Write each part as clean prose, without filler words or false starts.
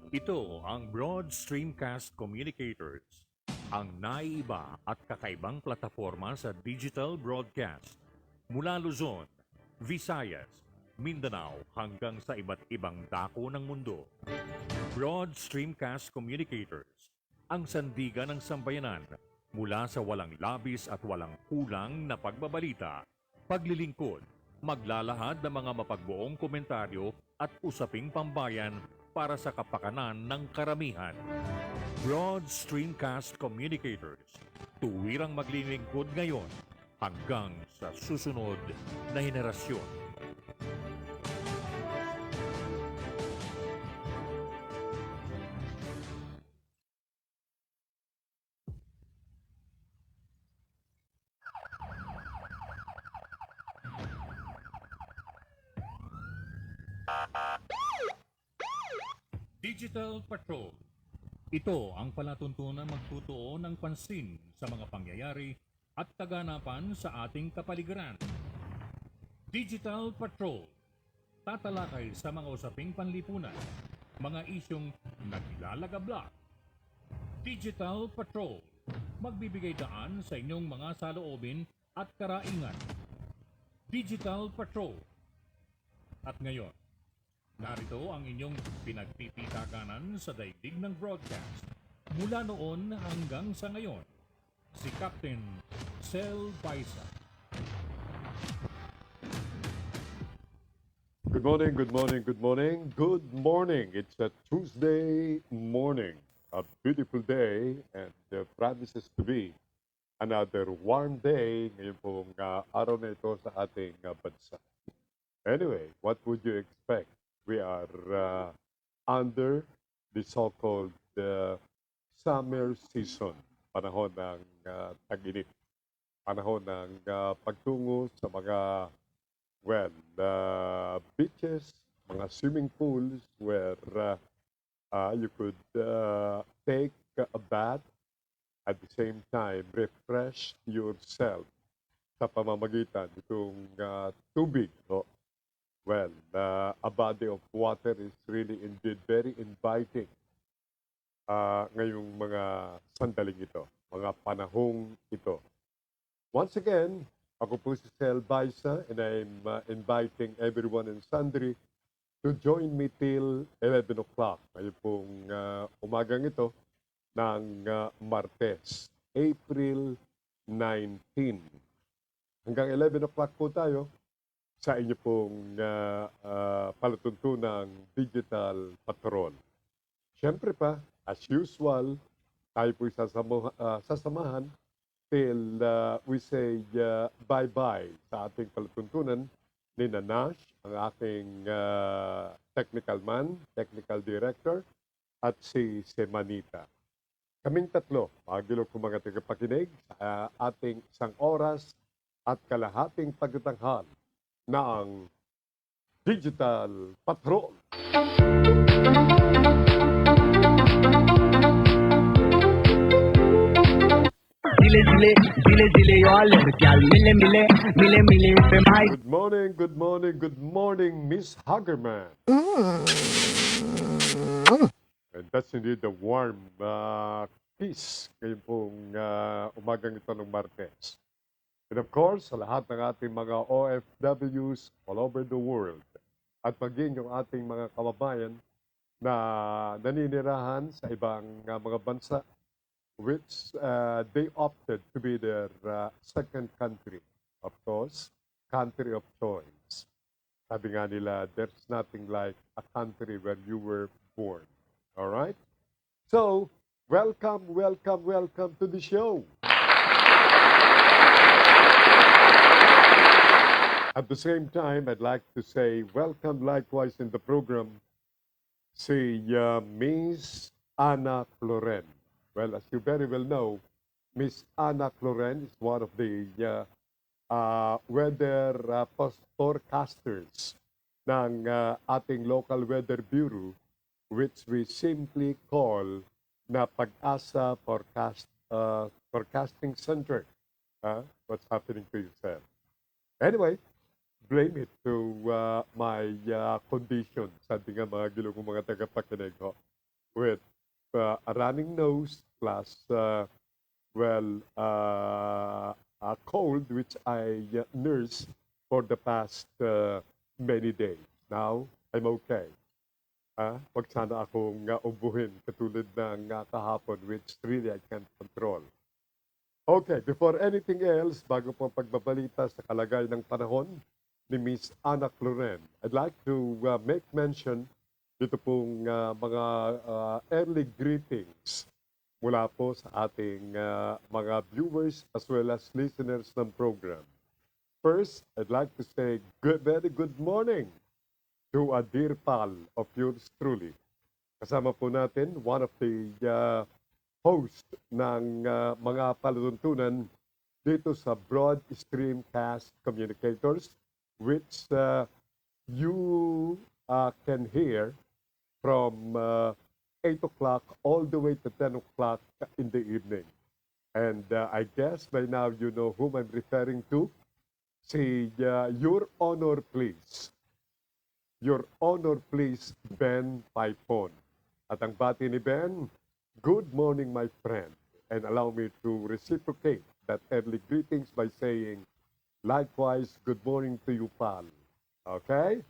Ito ang Broad Streamcast Communicators, ang naiiba at kakaibang plataforma sa digital broadcast mula Luzon, Visayas, Mindanao hanggang sa iba't ibang dako ng mundo. Broad Streamcast Communicators, ang sandigan ng sambayanan mula sa walang labis at walang kulang na pagbabalita, paglilingkod, maglalahad ng mga mapagbuong komentaryo at usaping pambayan para sa kapakanan ng karamihan. Broad Streamcast Communicators, tuwirang maglilingkod ngayon hanggang sa susunod na henerasyon. Digital Patrol. Ito ang palatuntunan magtutuo ng pansin sa mga pangyayari at kaganapan sa ating kapaligiran. Digital Patrol. Tatalakay sa mga usaping panlipunan, mga isyong naglalagablak. Digital Patrol. Magbibigay daan sa inyong mga saloobin at karaingan. Digital Patrol. At ngayon, narito ang inyong pinagtititaganan sa daigdig ng broadcast. Mula noon hanggang sa ngayon, si Capt Sel Baysa. Good morning, good morning, good morning. Good morning. It's a Tuesday morning. A beautiful day and promises to be another warm day ngayon pong araw na ito sa ating bansa. Anyway, what would you expect? We are under the so-called summer season, panahon ng tag-init, panahon ng pagtungo sa mga, beaches, mga swimming pools where you could take a bath, at the same time refresh yourself sa pamamagitan nitong tubig. No? Well, a body of water is really indeed very inviting ngayong mga sandaling ito, mga panahong ito. Once again, ako po si Sel Baysa and I'm inviting everyone and sundry to join me till 11 o'clock. Ngayon pong umagang ito ng Martes, April 19. Hanggang 11 o'clock po tayo sa inyo pong palatuntunang Digital Patrol. Siyempre pa, as usual, tayo po'y sasamahan till we say bye-bye sa ating palatuntunan ni Nash, ang aking technical man, technical director, at si Manita. Kaming tatlo, magilo ko mga tagapakinig sa ating isang oras at kalahating pagtatanghal ng Digital Patrol. Dile, y'all, mile, Good morning, Miss Hagerman. And that's indeed a warm kiss ngayon pong umagang ito ng Martes. And of course, sa lahat ng ating mga OFWs all over the world at maging yung ating mga kababayan na naninirahan sa ibang mga bansa which they opted to be their second country. Of course, country of choice. Sabi nga nila, there's nothing like a country where you were born. All right? So, welcome to the show. At the same time, I'd like to say welcome likewise in the program si Miss Ana Cloren. Well, as you very well know, Miss Ana Cloren is one of the weather forecasters ng ating local weather bureau, which we simply call na Pag-asa Forecasting Center. What's happening to you, sir? Anyway, blame it to my condition, sabi nga mga gilong mga tagapakinig ho, with a running nose plus, a cold which I nursed for the past many days. Now, I'm okay. Wag sana akong ubuhin katulad ng kahapon, which really I can't control. Okay, before anything else, bago po pagbabalita sa kalagayan ng panahon ni Miss Ana Cloren, I'd like to make mention dito pong mga early greetings mula po sa ating mga viewers as well as listeners ng program. First, I'd like to say very good morning to a dear pal of yours truly. Kasama po natin one of the host ng mga palatuntunan dito sa Broad Streamcast Communicators, which you can hear from 8 o'clock all the way to 10 o'clock in the evening. And I guess by now you know whom I'm referring to. Si Your Honor, please. Your Honor, please, Ben Paipon. At ang bati ni Ben, good morning, my friend. And allow me to reciprocate that early greetings by saying, likewise, good morning to you, pal. Okay?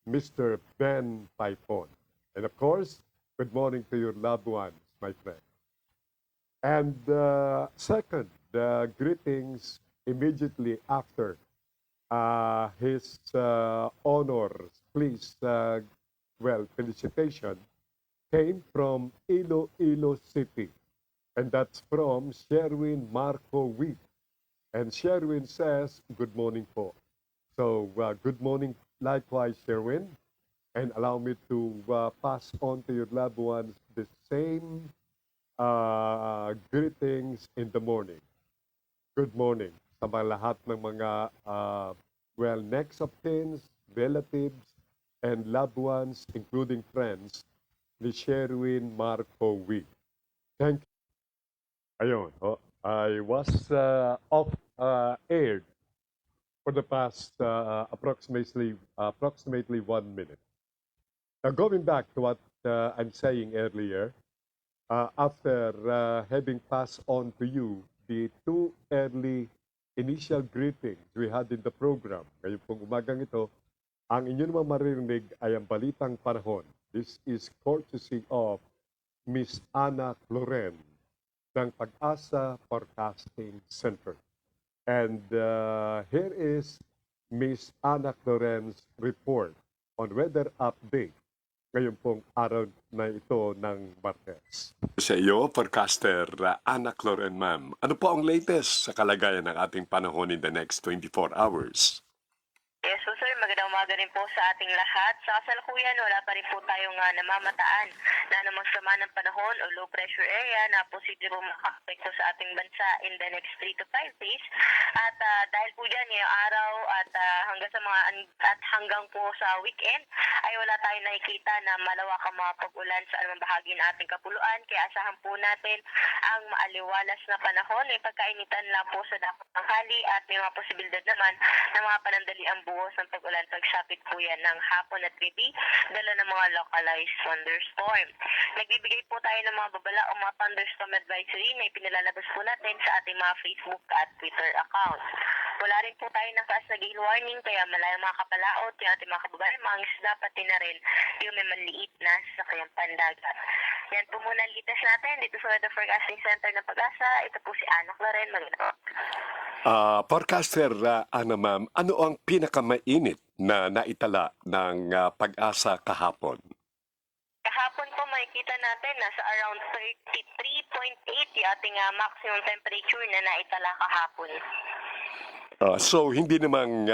Mr. Ben Paipon. And of course, good morning to your loved ones, my friend. And second, the greetings immediately after his honors, please, felicitation, came from Iloilo City. And that's from Sherwin Marco Witt. And Sherwin says, good morning po. So, good morning likewise, Sherwin. And allow me to pass on to your loved ones the same greetings in the morning. Good morning sa mga lahat ng mga next of kin, relatives, and loved ones, including friends, ni Sherwin Marco Witt. Thank you. Ayun, I was off aired for the past approximately 1 minute. Now, going back to what I'm saying earlier, after having passed on to you the two early initial greetings we had in the program, ngayon pong umagang ito, ang inyo naman maririnig ay ang balitang panahon. This is courtesy of Miss Ana Cloren ng Pag-asa Forecasting Center. And here is Miss Ana Cloren's report on weather update ngayon pong araw na ito ng Martes. Sa iyo, forecaster Ana Cloren, ma'am. Ano po ang latest sa kalagayan ng ating panahon in the next 24 hours? Yes po sir, magandang umaga rin po sa ating lahat. Sa kasalukuyan, wala pa rin po tayong namamataan na namang sama ng panahon o low pressure area na posible po maka-apekto sa ating bansa in the next 3 to 5 days. At dahil po dyan, ngayong araw at hanggang po sa weekend, ay wala tayong nakikita na malawakang mga pag-ulan sa anumang bahagi ng ating kapuluan. Kaya asahan po natin ang maaliwalas na panahon. May pagkainitan lang po sa dapat tanghali at may mga posibilidad naman ng mga panandaliang buhos ng pag-ulan pagsapit po yan ng hapon at gabi, dala ng mga localized thunderstorm. Nagbibigay po tayo ng mga babala o mga thunderstorm advisory na ipinalalabas po natin sa ating mga Facebook at Twitter accounts. Wala rin po tayo ng fast na gale warning, kaya malayang mga kapalaot, yung ating mga kababayan, mga isda, pati na rin yung may maliit na sasakyan pandagat. Yan po muna ang latest natin dito sa Weather Forecasting Center ng Pag-asa. Ito po si Ana Cloren. Magandang. Forecaster Ana, ma'am, ano ang pinakamainit na naitala ng Pag-asa kahapon? Kahapon po makikita natin nasa around 33.8 yung ating maximum temperature na naitala kahapon. So, hindi namang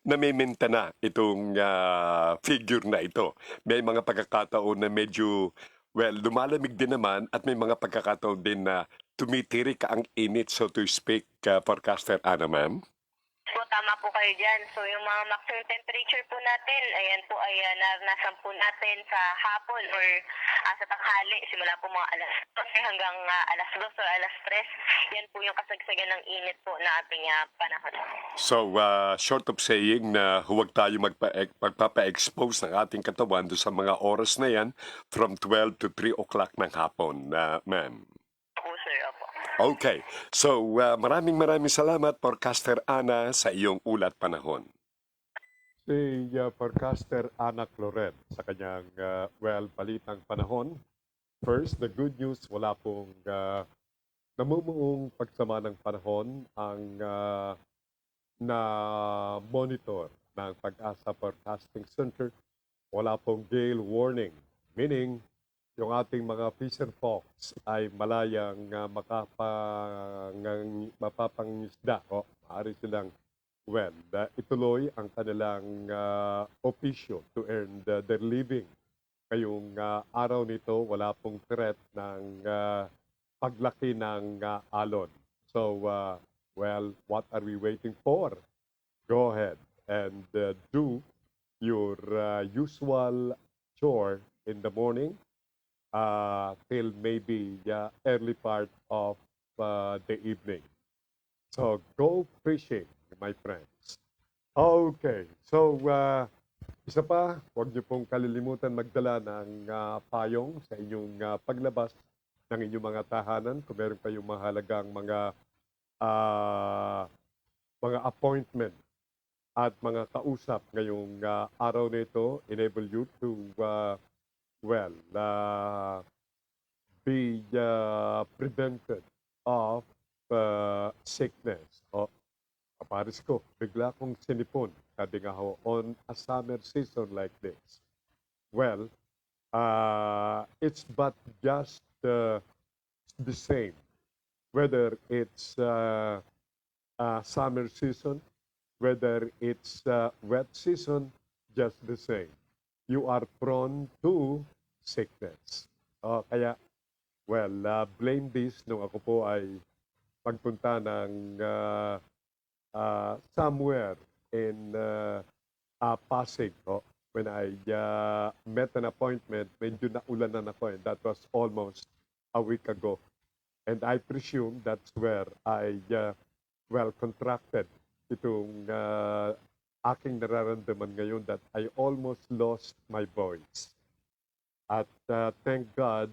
namimenta na itong figure na ito. May mga pagkakataon na medyo, lumalamig din naman at may mga pagkakataon din na tumitirik ang init, so to speak, forecaster Ana, ma'am? po, tama po kayo dyan. So yung mga maximum temperature po natin, ayan po ay naranasan po natin sa hapon or sa tanghali. Simula po mga alas 12 hanggang alas 2 o alas 3. Yan po yung kasagsagan ng init po na ating panahon. So, short of saying na huwag tayo magpapa-expose ng ating katawan doon sa mga oras na yan from 12 to 3 o'clock ng hapon, ma'am. Po, sir, opo. Okay. So, maraming salamat, Forecaster Ana, sa iyong ulat panahon. Si forecaster Ana Cloret sa kanyang, balitang panahon. First, the good news, wala pong namumuong pagsama ng panahon ang na-monitor ng Pag-asa Forecasting Center. Wala pong gale warning, meaning yung ating mga fisher folks ay malayang mapapangisda o maaari silang ituloy ang kanilang opisyo to earn their living. Ngayong araw nito, wala pong threat ng paglaki ng alon. So, what are we waiting for? Go ahead and do your usual chore in the morning till maybe early part of the evening. So, go fishing, my friends. Okay, so isa pa, huwag niyo pong kalilimutan magdala ng payong sa inyong paglabas ng inyong mga tahanan. Kung meron kayong mahalagang mga appointment at mga kausap ngayong araw nito, enable you to be prevented of sickness. O, kaparis ko, bigla kong sinipon. Sabi nga ho, on a summer season like this. Well, it's but just the same. Whether it's summer season, whether it's wet season, just the same. You are prone to sickness. Kaya, blame this nung ako po ay magpunta ng somewhere in Pasig. When I met an appointment, medyo naulanan ako, and that was almost a week ago. And I presume that's where I contracted itong aking nararamdaman ngayon that I almost lost my voice. At thank God,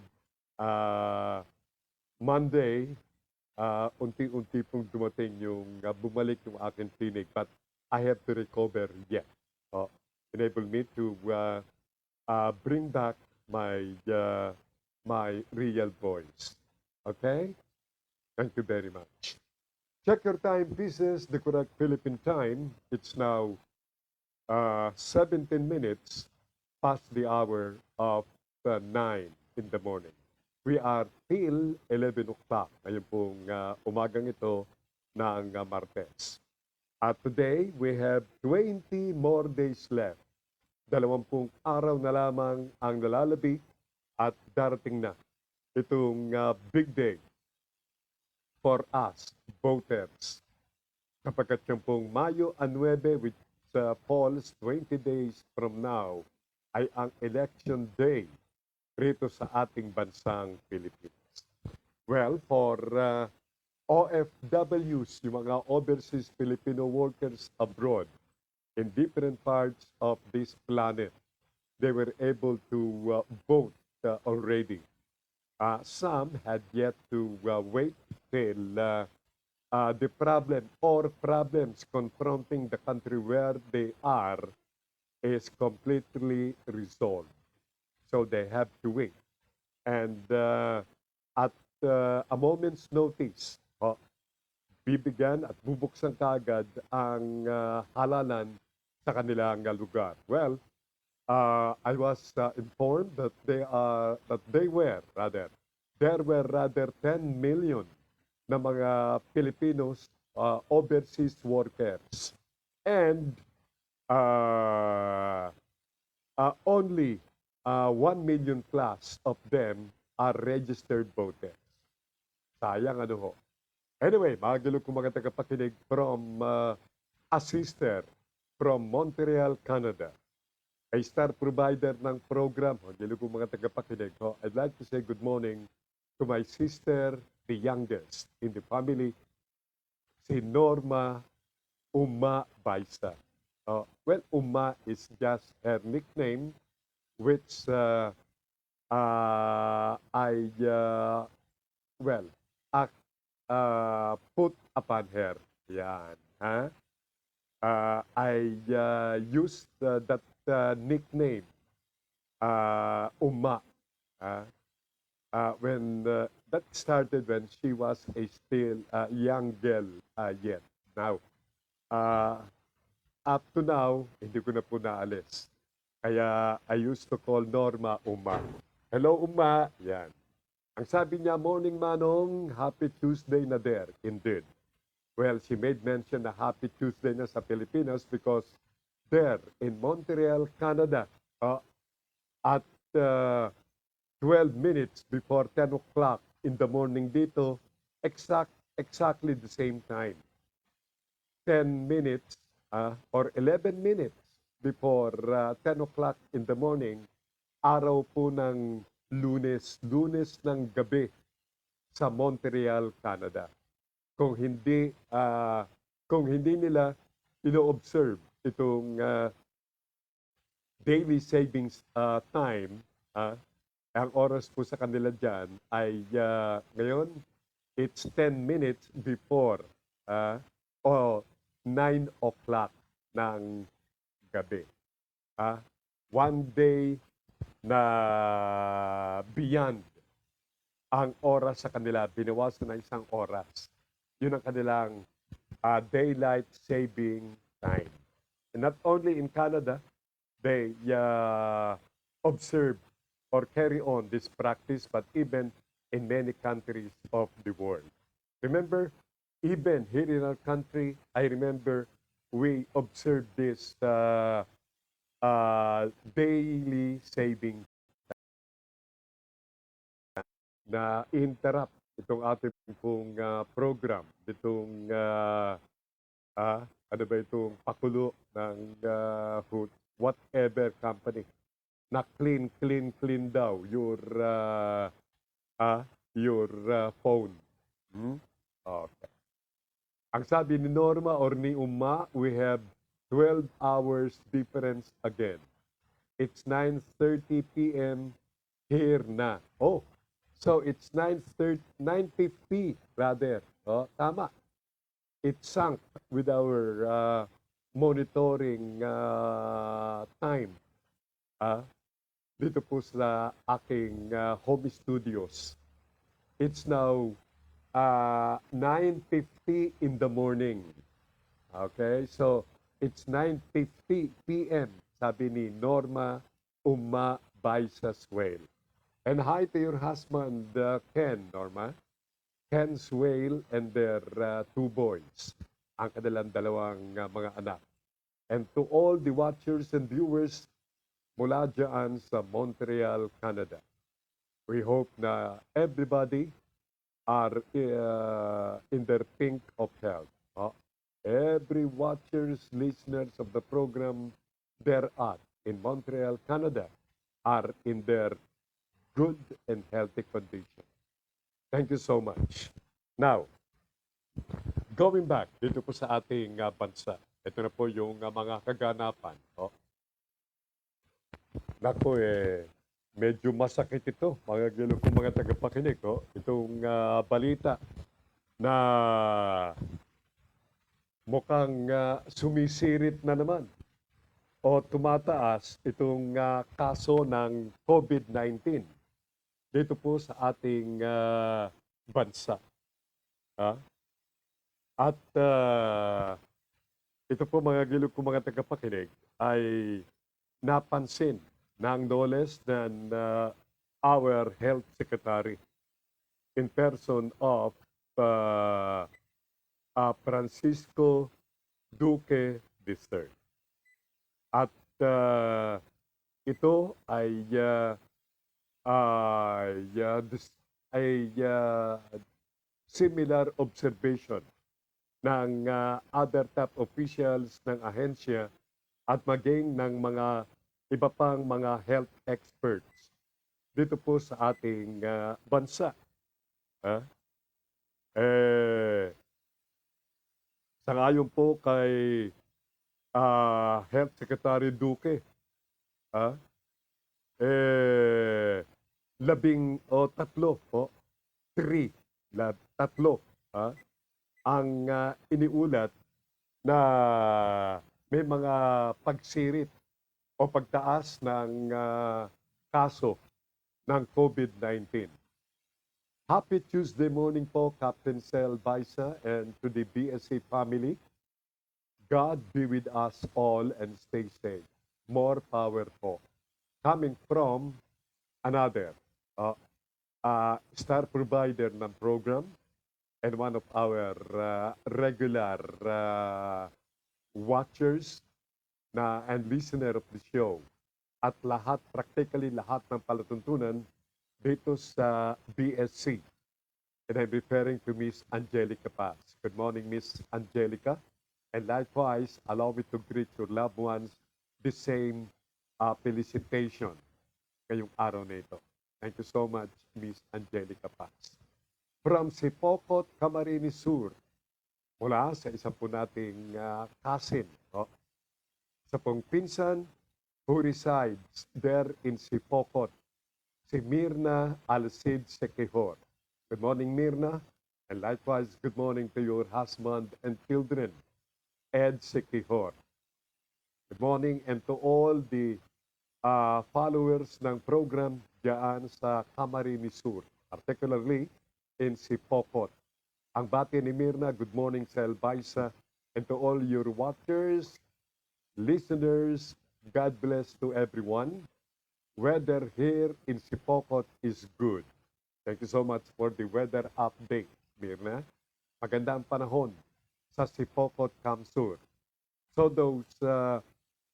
Monday, unti-unti pong dumating bumalik yung aking clinic, but I have to recover yet. Enable me to bring back my real voice. Okay? Thank you very much. Check your time, pieces, the correct Philippine time. It's now 17 minutes past the hour of 9 in the morning. We are till 11 o'clock. Ngayon pong umagang ito ng Martes. At today, we have 20 more days left. 20 araw na lamang ang nalalabi at darating na itong big day for us, voters. Kapagkat yung pong Mayo 9, which falls 20 days from now, ay ang election day rito sa ating bansang Pilipinas. Well, for OFWs, yung mga overseas Filipino workers abroad in different parts of this planet, they were able to vote already. Some had yet to wait till the problem or problems confronting the country where they are is completely resolved. So they have to wait. And at a moment's notice, bibigyan at bubuksan kaagad ang halalan sa kanilang lugar. Well, I was informed that there were rather 10 million na mga Filipinos overseas workers, and only 1 million plus of them are registered voters. Sayang ano ho. Anyway, mga gilog kong mga tagapakinig from a sister from Montreal, Canada, a star provider ng program. Hello po mga tagapakinig. I'd like to say good morning to my sister, the youngest in the family, si Norma Uma Baysa. Well, Uma is just her nickname, which well, put upon her. Yan. Ha? I used that nickname, Uma, when that started when she was a still young girl yet. Now, up to now, hindi ko na po naalis. Kaya I used to call Norma Uma. Hello, Uma. Yan. Ang sabi niya, morning Manong, happy Tuesday na there. Indeed. Well, she made mention na happy Tuesday na sa Pilipinas because there in Montreal, Canada, at 12 minutes before 10 o'clock in the morning dito, exactly the same time. 10 minutes or 11 minutes before 10 o'clock in the morning, araw po ng Lunes ng gabi sa Montreal, Canada. Kung hindi nila ino-observe itong daily savings time, ang oras po sa kanila dyan ay ngayon, it's 10 minutes before o 9 o'clock ng gabi. One day na beyond ang oras sa kanila, binawasan na isang oras. Yun ang kanilang daylight saving time. And not only in Canada, they observe or carry on this practice, but even in many countries of the world. Remember, even here in our country, I remember we observe this daily saving na interrupt itong ating pong program, itong ano ba itong pakulo ng whatever company na clean daw your phone. Okay. Ang sabi ni Norma or ni Uma, we have 12 hours difference again. It's 9:30 p.m. here na. Oh, so it's 9:50 rather. Oh, tama. It sunk with our monitoring time. Dito po sa aking home studios. It's now 9:50 in the morning. Okay, so it's 9:50 p.m. Sabi ni Norma Uma Baysa Swale. And hi to your husband, Ken, Norma. Ken Swale and their two boys. Ang kanilang dalawang mga anak. And to all the watchers and viewers mula dyan sa Montreal, Canada. We hope na everybody are in their pink of health. Every watchers, listeners of the program thereat in Montreal, Canada are in their good and healthy condition. Thank you so much. Now, going back dito po sa ating bansa, ito na po yung mga kaganapan. Naku medyo masakit ito, mga gilo kong mga tagapakinig. Itong balita na mukhang sumisirit na naman o tumataas itong kaso ng COVID-19 dito po sa ating bansa. At ito po mga gilo kong mga tagapakinig ay napansin ng no less than our Health Secretary in person of Francisco Duque III. At ito ay similar observation ng other top officials ng ahensya at maging ng mga iba pang mga health experts dito po sa ating bansa. Ah, sangayon po kay Health Secretary Duque, ah, eh, tatlo, tatlo, ang iniulat na may mga pagsirit o pagtaas ng kaso ng COVID-19. Happy Tuesday morning po, Captain Sel Baysa, and to the BSC family. God be with us all and stay safe. More power po. Coming from another star provider ng program and one of our regular watchers and listener of the show. At practically lahat ng palatuntunan dito sa BSC. And I'm referring to Miss Angelica Paz. Good morning, Miss Angelica. And likewise, allow me to greet your loved ones the same felicitation ngayong araw na ito. Thank you so much, Miss Angelica Paz. From Sipocot, Camarines Sur, mula sa isa po nating cousin, sa pong pinsan who resides there in Sipocot, si Mirna Alcid Sequejor. Good morning, Mirna. And likewise, good morning to your husband and children, Ed Sequejor. Good morning and to all the followers ng program diyan sa Camarines Sur, particularly in Sipocot. Ang bati ni Mirna, good morning, Sel Baysa, and to all your watchers, listeners, God bless to everyone. Weather here in Sipocot is good. Thank you so much for the weather update, Mirna. Magandang panahon sa Sipocot, Kamsur. So those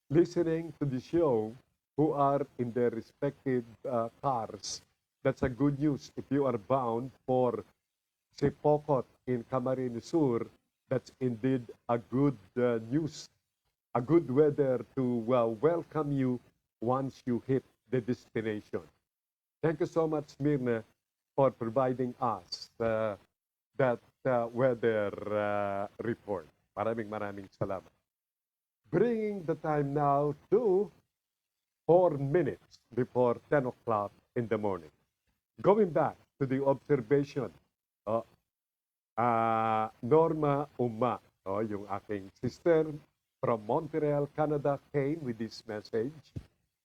listening to the show who are in their respective cars, that's a good news. If you are bound for Sipocot in Camarines Sur, that's indeed a good news, a good weather to welcome you once you hit the destination. Thank you so much, Mirna, for providing us that weather report. Maraming salamat. Bringing the time now to 4 minutes before 10 o'clock in the morning. Going back to the observation, Norma Uma, yung aking sister from Montreal, Canada, came with this message.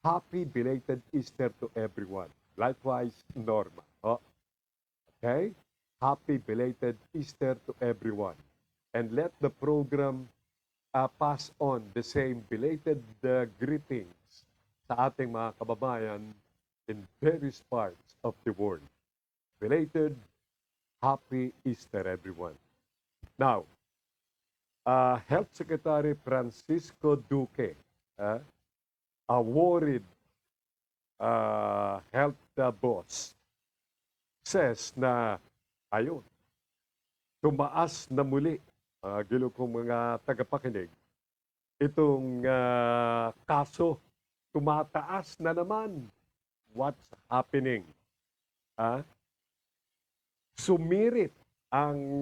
Happy belated Easter to everyone. Likewise, Norma. Okay? Happy belated Easter to everyone. And let the program pass on the same belated greetings sa ating mga kababayan in various parts of the world. Belated Happy Easter, everyone. Now, Health Secretary Francisco Duque, a worried health boss, says na, ayun, tumaas na muli, gilo kong mga tagapakinig, itong kaso, tumataas na naman. What's happening? Sumirit ang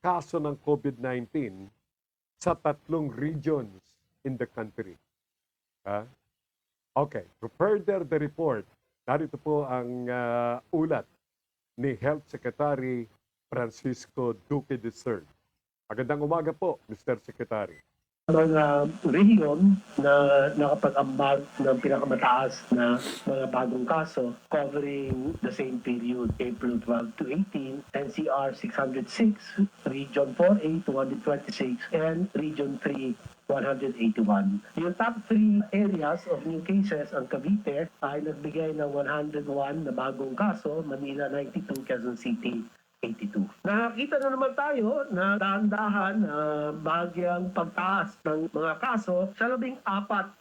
kaso ng COVID-19 sa 3 regions in the country. Okay, to further the report, narito po ang ulat ni Health Secretary Francisco Duque III. Magandang umaga po, Mr. Secretary. Mga rehiyon na nakapag-ambag ng pinakamataas na mga bagong kaso covering the same period, April 12 to 18, NCR 606, Region 4A 226, and Region 3 181. Yung top 3 areas of new cases, ang Cavite ay nagbigay ng 101 na bagong kaso, Manila 92, Quezon City 82. Nakakita na naman tayo na dahan-dahan bahagyang pagtaas ng mga kaso sa 14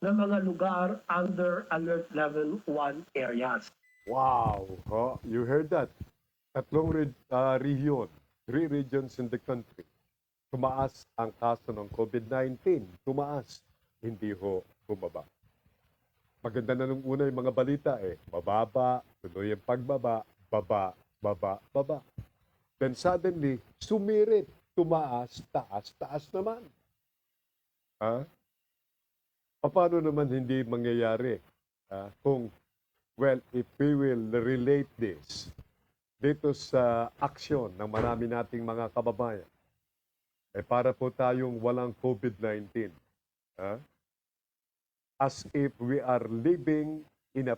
na mga lugar under Alert Level 1 areas. Wow! You heard that? 3 regions in the country. tumaas ang kaso ng COVID-19. Tumaas, hindi ho bumaba. Maganda na nung una yung mga balita Mababa, tuloy ang pagbaba, baba, baba, baba. Then suddenly, sumirit, tumaas, taas, taas naman. Ha? Paano naman hindi mangyayari? Kung, well, if we will relate this dito sa aksyon ng marami nating mga kababayan, para po tayong walang COVID-19. As if we are living in a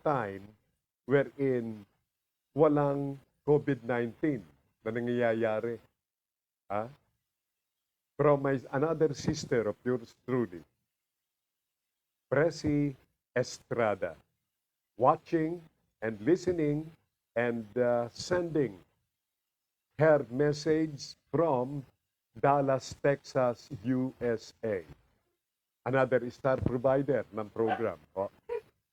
time wherein walang COVID-19 na nangyayari. From another sister of yours truly, Presi Estrada, watching and listening and sending her message from Dallas, Texas, USA. Another star provider ng program.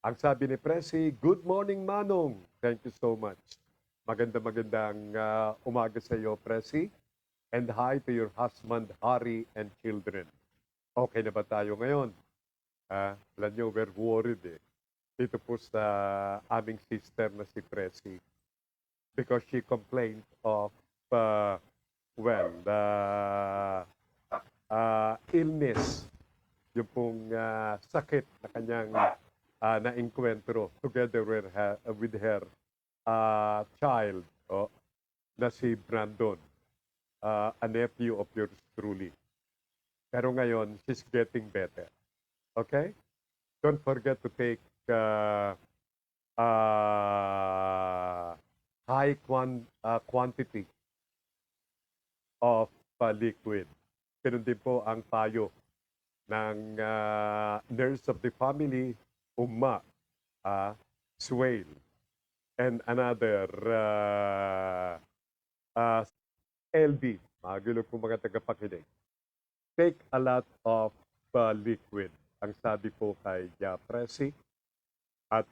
Ang sabi ni Presi, "Good morning, Manong." Thank you so much. Magandang umaga sa iyo, Presi. And hi to your husband, Harry, and children. Okay na ba tayo ngayon? Alam nyo, we're worried dito po sa aming sister na si Presi. Because she complained of, illness. Yung pong sakit na kanyang na-encuentro together with her child na si Brandon, a nephew of yours truly. Pero ngayon, she's getting better. Okay? Don't forget to take high quantity of liquid. Ganun din po ang payo ng nurse of the family, Swale, and another LB, magulo po mga tagapakinig. Take a lot of liquid, ang sabi po kay Presi. At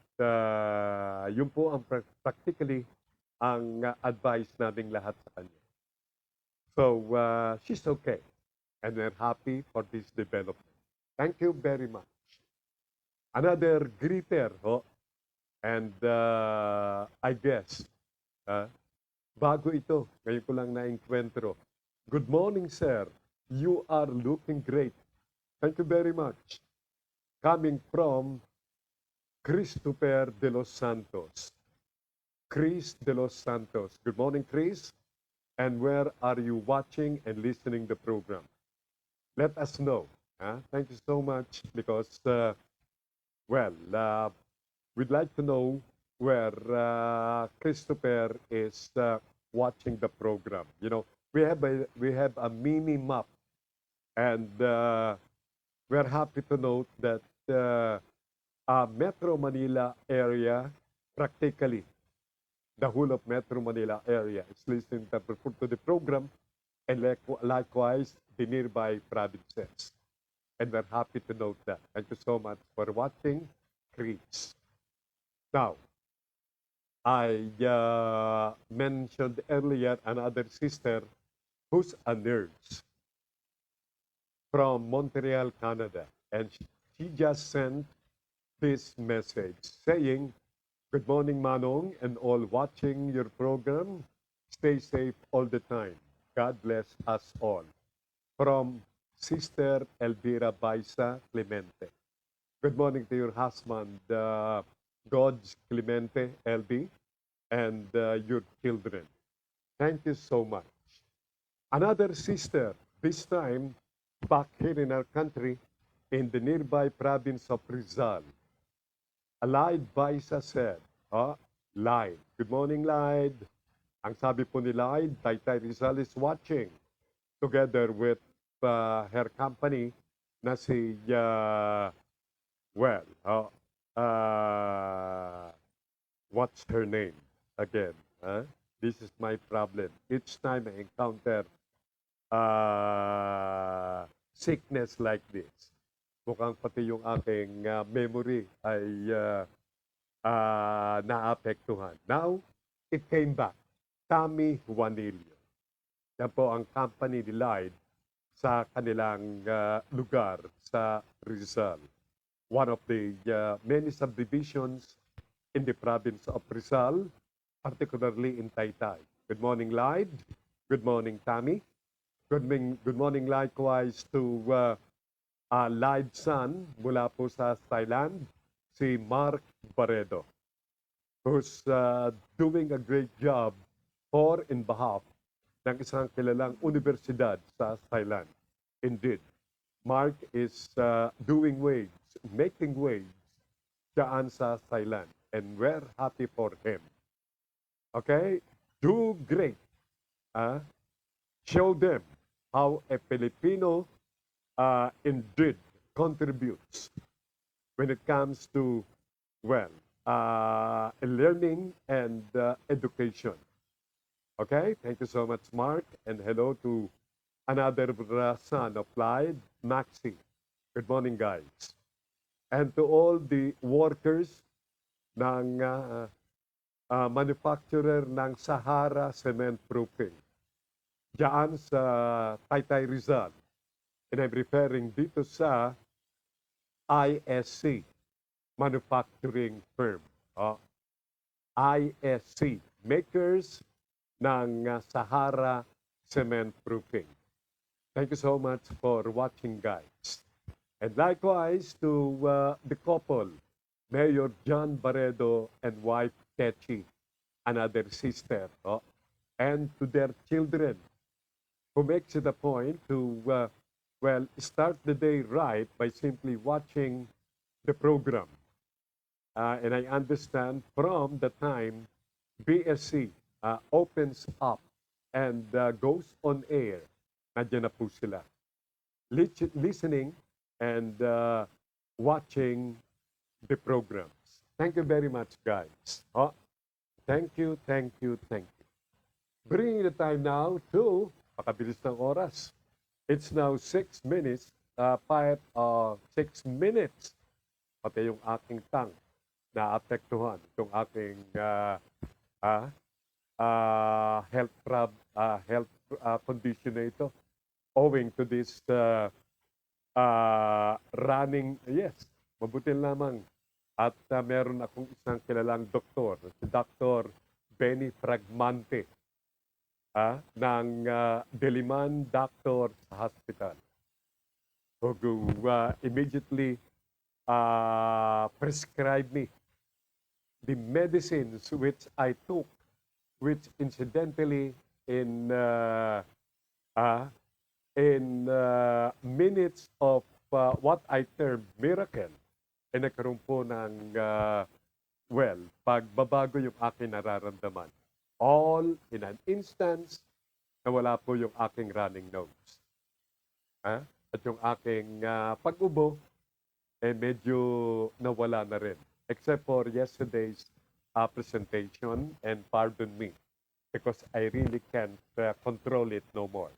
yun po ang practically ang advice naming lahat sa kanya. So, she's okay. And we're happy for this development. Thank you very much. Another greeter, and I guess, bago ito, ngayon ko lang na-encuentro. Good morning, sir. You are looking great. Thank you very much. Coming from Christopher de los Santos. Chris de los Santos. Good morning, Chris. And where are you watching and listening the program? Let us know. Thank you so much because, we'd like to know where Christopher is watching the program. You know, we have a mini map, and we're happy to note that Metro Manila area, practically the whole of Metro Manila area is listening to the program, and likewise the nearby provinces. And we're happy to note that. Thank you so much for watching, Chris. Now, I mentioned earlier another sister who's a nurse from Montreal, Canada. And she just sent this message saying, "Good morning, Manong, and all watching your program. Stay safe all the time. God bless us all." From Sister Elvira Baysa Clemente. Good morning to your husband, God's Clemente, LB, and your children. Thank you so much. Another sister, this time back here in our country, in the nearby province of Rizal. Alide Baysa said, Lide. Good morning, Lide. Ang sabi po ni Lide, Taytay Rizal is watching together with her company na si, what's her name again? This is my problem. Each time I encounter sickness like this, mukhang pati yung aking memory ay naapektuhan. Now, it came back. Tommy Juanillo. Yan po ang company ni Lloyd sa kanilang lugar sa Rizal. One of the many subdivisions in the province of Rizal, particularly in Taytay. Good morning, Lloyd. Good morning, Tommy. Good morning likewise to Lloyd's son mula po sa Thailand, si Mark Barredo, who's doing a great job for in behalf ng isang kilalang universidad sa Thailand. Indeed, Mark is doing waves, making waves dyan sa Thailand, and we're happy for him. Okay? Do great. Show them how a Filipino indeed contributes when it comes to, well, learning and education. Okay, thank you so much, Mark, and hello to another son of Clyde, Maxi. Good morning, guys. And to all the workers ng manufacturer ng Sahara Cement Proofing diyan sa Taytay, Rizal. And I'm referring dito sa ISC, manufacturing firm. ISC, makers ng Sahara Cement Proofing. Thank you so much for watching, guys. And likewise to the couple, Mayor John Barredo and wife Kechi, another sister, and to their children, who makes it a point to, start the day right by simply watching the program. And I understand from the time BSC opens up and goes on air, nandiyan na po sila. Listening and watching the programs. Thank you very much, guys. Thank you, thank you, thank you. Bringing the time now to, pakabilis ng oras. It's now 6 minutes, 6 minutes. Pati yung aking tang na apektuhan itong aking health condition na ito owing to this running, yes, mabuti lamang at meron akong isang kilalang doktor, si Dr. Benny Fragmante ng Diliman Doctor Hospital, who immediately prescribed me the medicines which I took, which incidentally in minutes of what I term miracle, ay nagkaroon po ng, pagbabago yung aking nararamdaman. All in an instance na wala po yung aking running nose. At yung aking pag-ubo, medyo nawala na rin. Except for yesterday's presentation, and pardon me, because I really can't control it no more.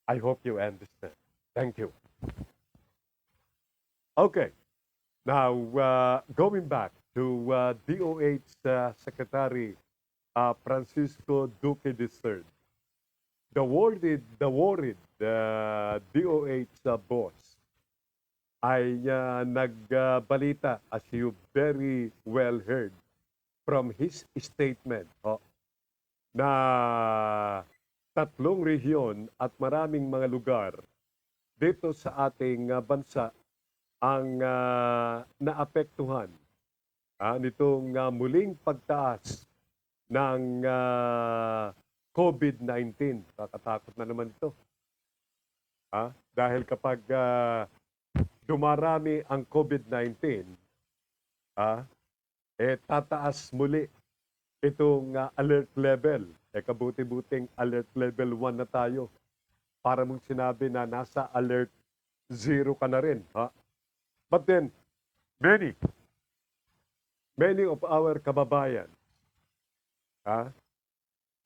I hope you understand. Thank you. Okay. Now, going back to DOH Secretary Francisco Duque III, the worried DOH boss ay nagbalita, as you very well heard from his statement, na 3 rehiyon at maraming mga lugar dito sa ating bansa ang naapektuhan nitong muling pagtaas ng COVID-19. Kakatakot na naman ito. Dahil kapag dumarami ang COVID-19, tataas muli itong alert level. Kabuti-buting alert level 1 na tayo. Para mong sinabi na nasa alert 0 ka na rin. But then, many of our kababayan,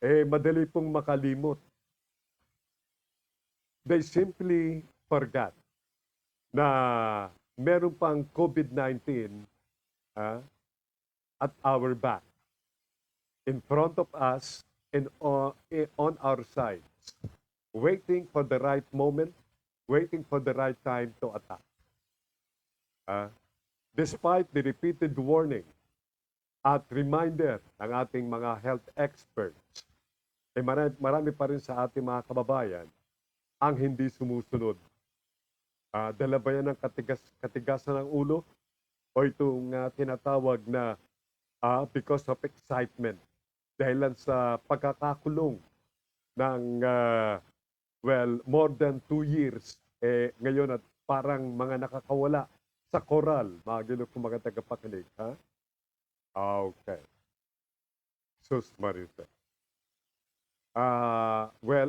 madali pong makalimot. They simply forgot na meron pang COVID-19 at our back. In front of us, on our sides, waiting for the right moment, waiting for the right time to attack. Despite the repeated warning at reminder ng ating mga health experts, marami pa rin sa ating mga kababayan ang hindi sumusunod. Dala ba yan ng katigasan ng ulo o itong tinatawag na because of excitement dahilan sa pagkakakulong ng more than 2 years ngayon at parang mga nakakawala sa koral, mga gilo kong mga tagapakinig. Okay. Sus Marite.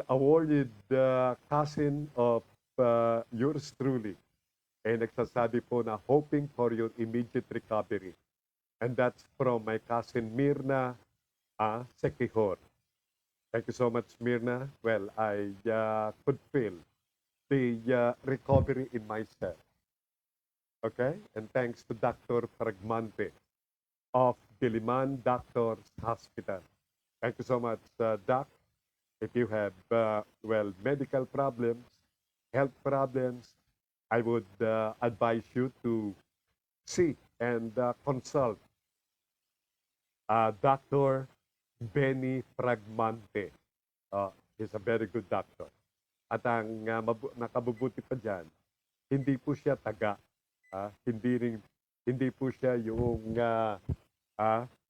Awarded cousin of yours truly. Nagsasabi po na hoping for your immediate recovery. And that's from my cousin Mirna Sekihor. Thank you so much, Mirna. Well, I could feel the recovery in myself. Okay? And thanks to Dr. Fragmante of Diliman Doctors Hospital. Thank you so much, Doc. If you have, medical problems, health problems, I would advise you to see and consult Dr. Benny Fragmante. He's a very good doctor. At ang nakabubuti pa dyan, hindi po siya taga. Hindi po siya yung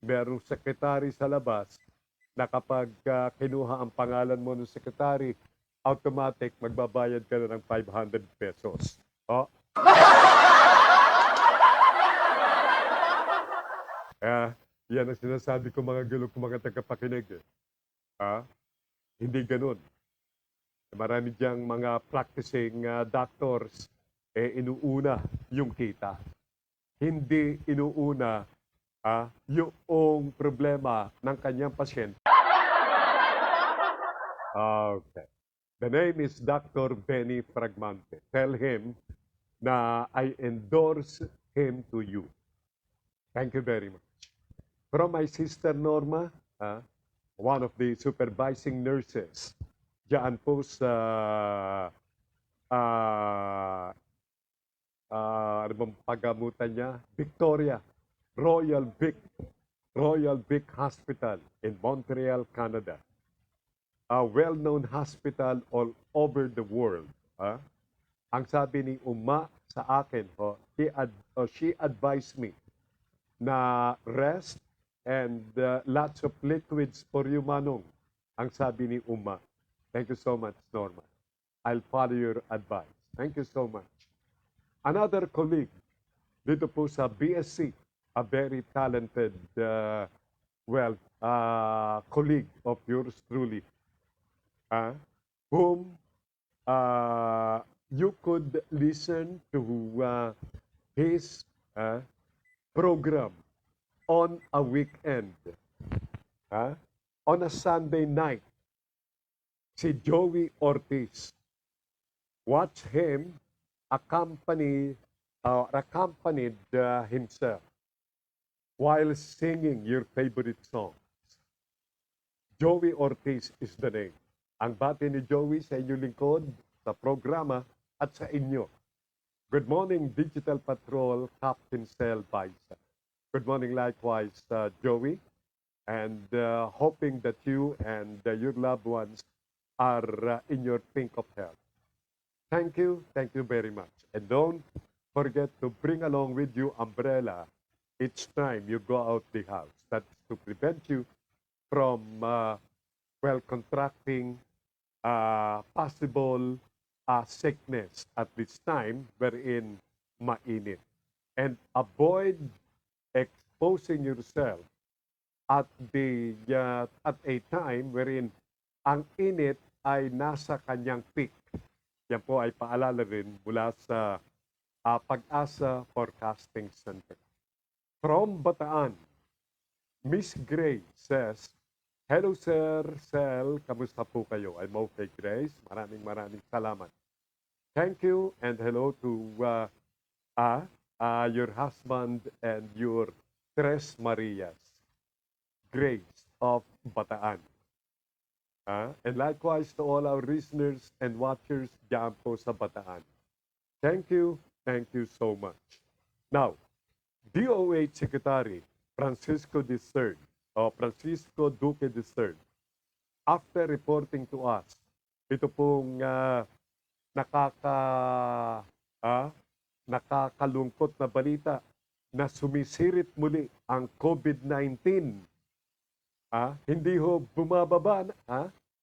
merong sekretary sa labas na kapag kinuha ang pangalan mo ng sekretary, automatic magbabayad ka na ng 500 pesos. Yan ang sinasabi ko mga gulong ko mga tagapakinig. Hindi ganun. Marami diyang mga practicing doctors inuuna yung kita. Hindi inuuna yung problema ng kanyang pasyente. Okay. The name is Dr. Benny Fragmante. Tell him na I endorse him to you. Thank you very much. From my sister Norma, one of the supervising nurses, diyan po sa ano bang pagamutan niya? Victoria, Royal Vic Hospital in Montreal, Canada. A well-known hospital all over the world. Ang sabi ni Uma sa akin, she advised me na rest and lots of liquids for you, Manong. Ang sabi ni Uma. Thank you so much, Norma. I'll follow your advice. Thank you so much. Another colleague dito po sa BSC, a very talented, colleague of yours truly, whom you could listen to his program on a weekend, on a Sunday night. Si Joey Ortiz. Watch him accompanied himself while singing your favorite songs. Joey Ortiz is the name. Ang bati ni Joey sa inyong lingkod, sa programa at sa inyo. Good morning, Digital Patrol, Capt Sel Baysa. Good morning likewise, Joey. And hoping that you and your loved ones are in your pink of health. Thank you very much. And don't forget to bring along with you umbrella each time you go out the house. That's to prevent you from, contracting possible sickness at this time wherein mainit. And avoid exposing yourself at a time wherein ang init ay nasa kanyang peak. Yan po ay paalala rin mula sa Pag-asa Forecasting Center. From Bataan, Miss Gray says, hello Sir Sel, kamusta po kayo? I'm okay, Grace. Maraming salamat. Thank you and hello to your husband and your Tres Marias. Grace of Bataan. And likewise to all our listeners and watchers dyan po sa Bataan. Thank you so much. Now, DOH Secretary Francisco Duque III, after reporting to us, ito pong nakakalungkot na balita na sumisirit muli ang COVID-19. Hindi ho bumababa,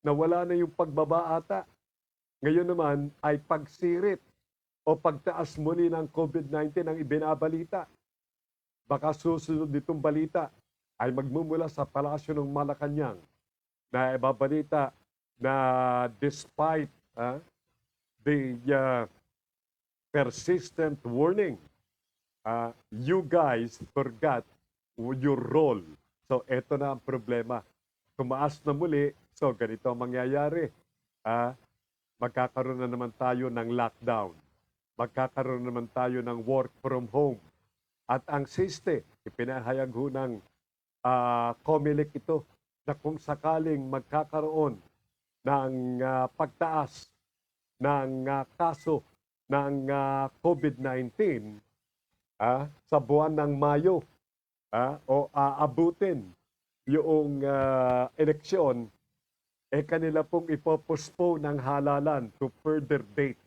nawala na yung pagbaba ata. Ngayon naman ay pagsirit o pagtaas muli ng COVID-19 ang ibinabalita. Baka susunod nitong balita ay magmumula sa palasyo ng Malacanang na ibabalita na despite the persistent warning, you guys forgot your role. So, eto na ang problema. Tumaas na muli, so ganito ang mangyayari. Magkakaroon na naman tayo ng lockdown. Magkakaroon naman tayo ng work from home. At ang siste, ipinahayag ho ng COMELEC ito na kung sakaling magkakaroon ng pagtaas ng kaso ng COVID-19 sa buwan ng Mayo o aabutin yung eleksyon, kanila pong ipopostpone ng halalan to further date.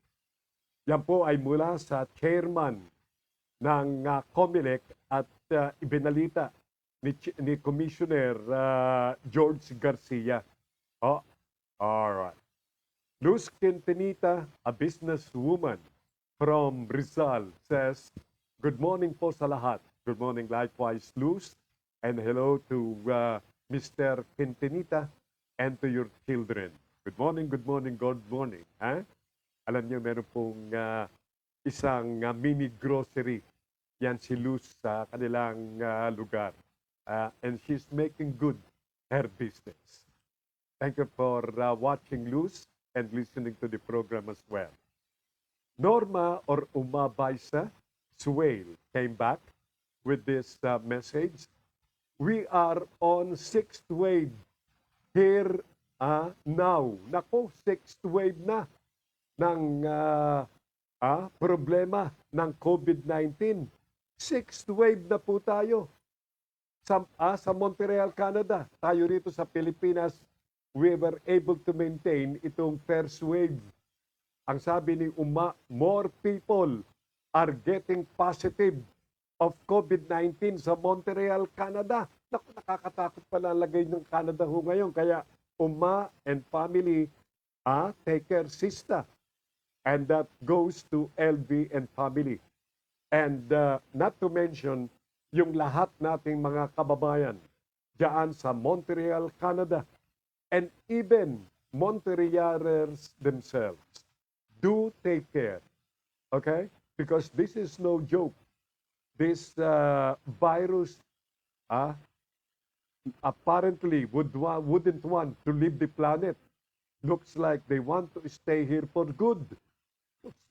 Yan po ay mula sa chairman ng COMELEC at ibinalita ni Commissioner George Garcia. Alright. Luz Quintanita, a businesswoman from Rizal, says, good morning po sa lahat. Good morning likewise, Luz. And hello to Mr. Quintanita and to your children. Good morning, good morning. Alam niyo, meron pong isang mini grocery. Yan si Luz sa kanilang lugar. And she's making good her business. Thank you for watching, Luz, and listening to the program as well. Norma or Uma Baysa Suwail came back with this message. We are on 6th wave here now. Nako, 6th wave na ng problema ng COVID-19. 6th wave na po tayo. Sa Montreal, Canada, tayo rito sa Pilipinas, we were able to maintain itong first wave. Ang sabi ni Uma, more people are getting positive of COVID-19 sa Montreal, Canada. Naku, nakakatakot pala lagay ng Canada ho ngayon. Kaya Uma and family, take care, sister. And that goes to LV and family. And not to mention, yung lahat nating mga kababayan diyan sa Montreal, Canada. And even Montrealers themselves. Do take care. Okay? Because this is no joke. This virus apparently wouldn't want to leave the planet. Looks like they want to stay here for good.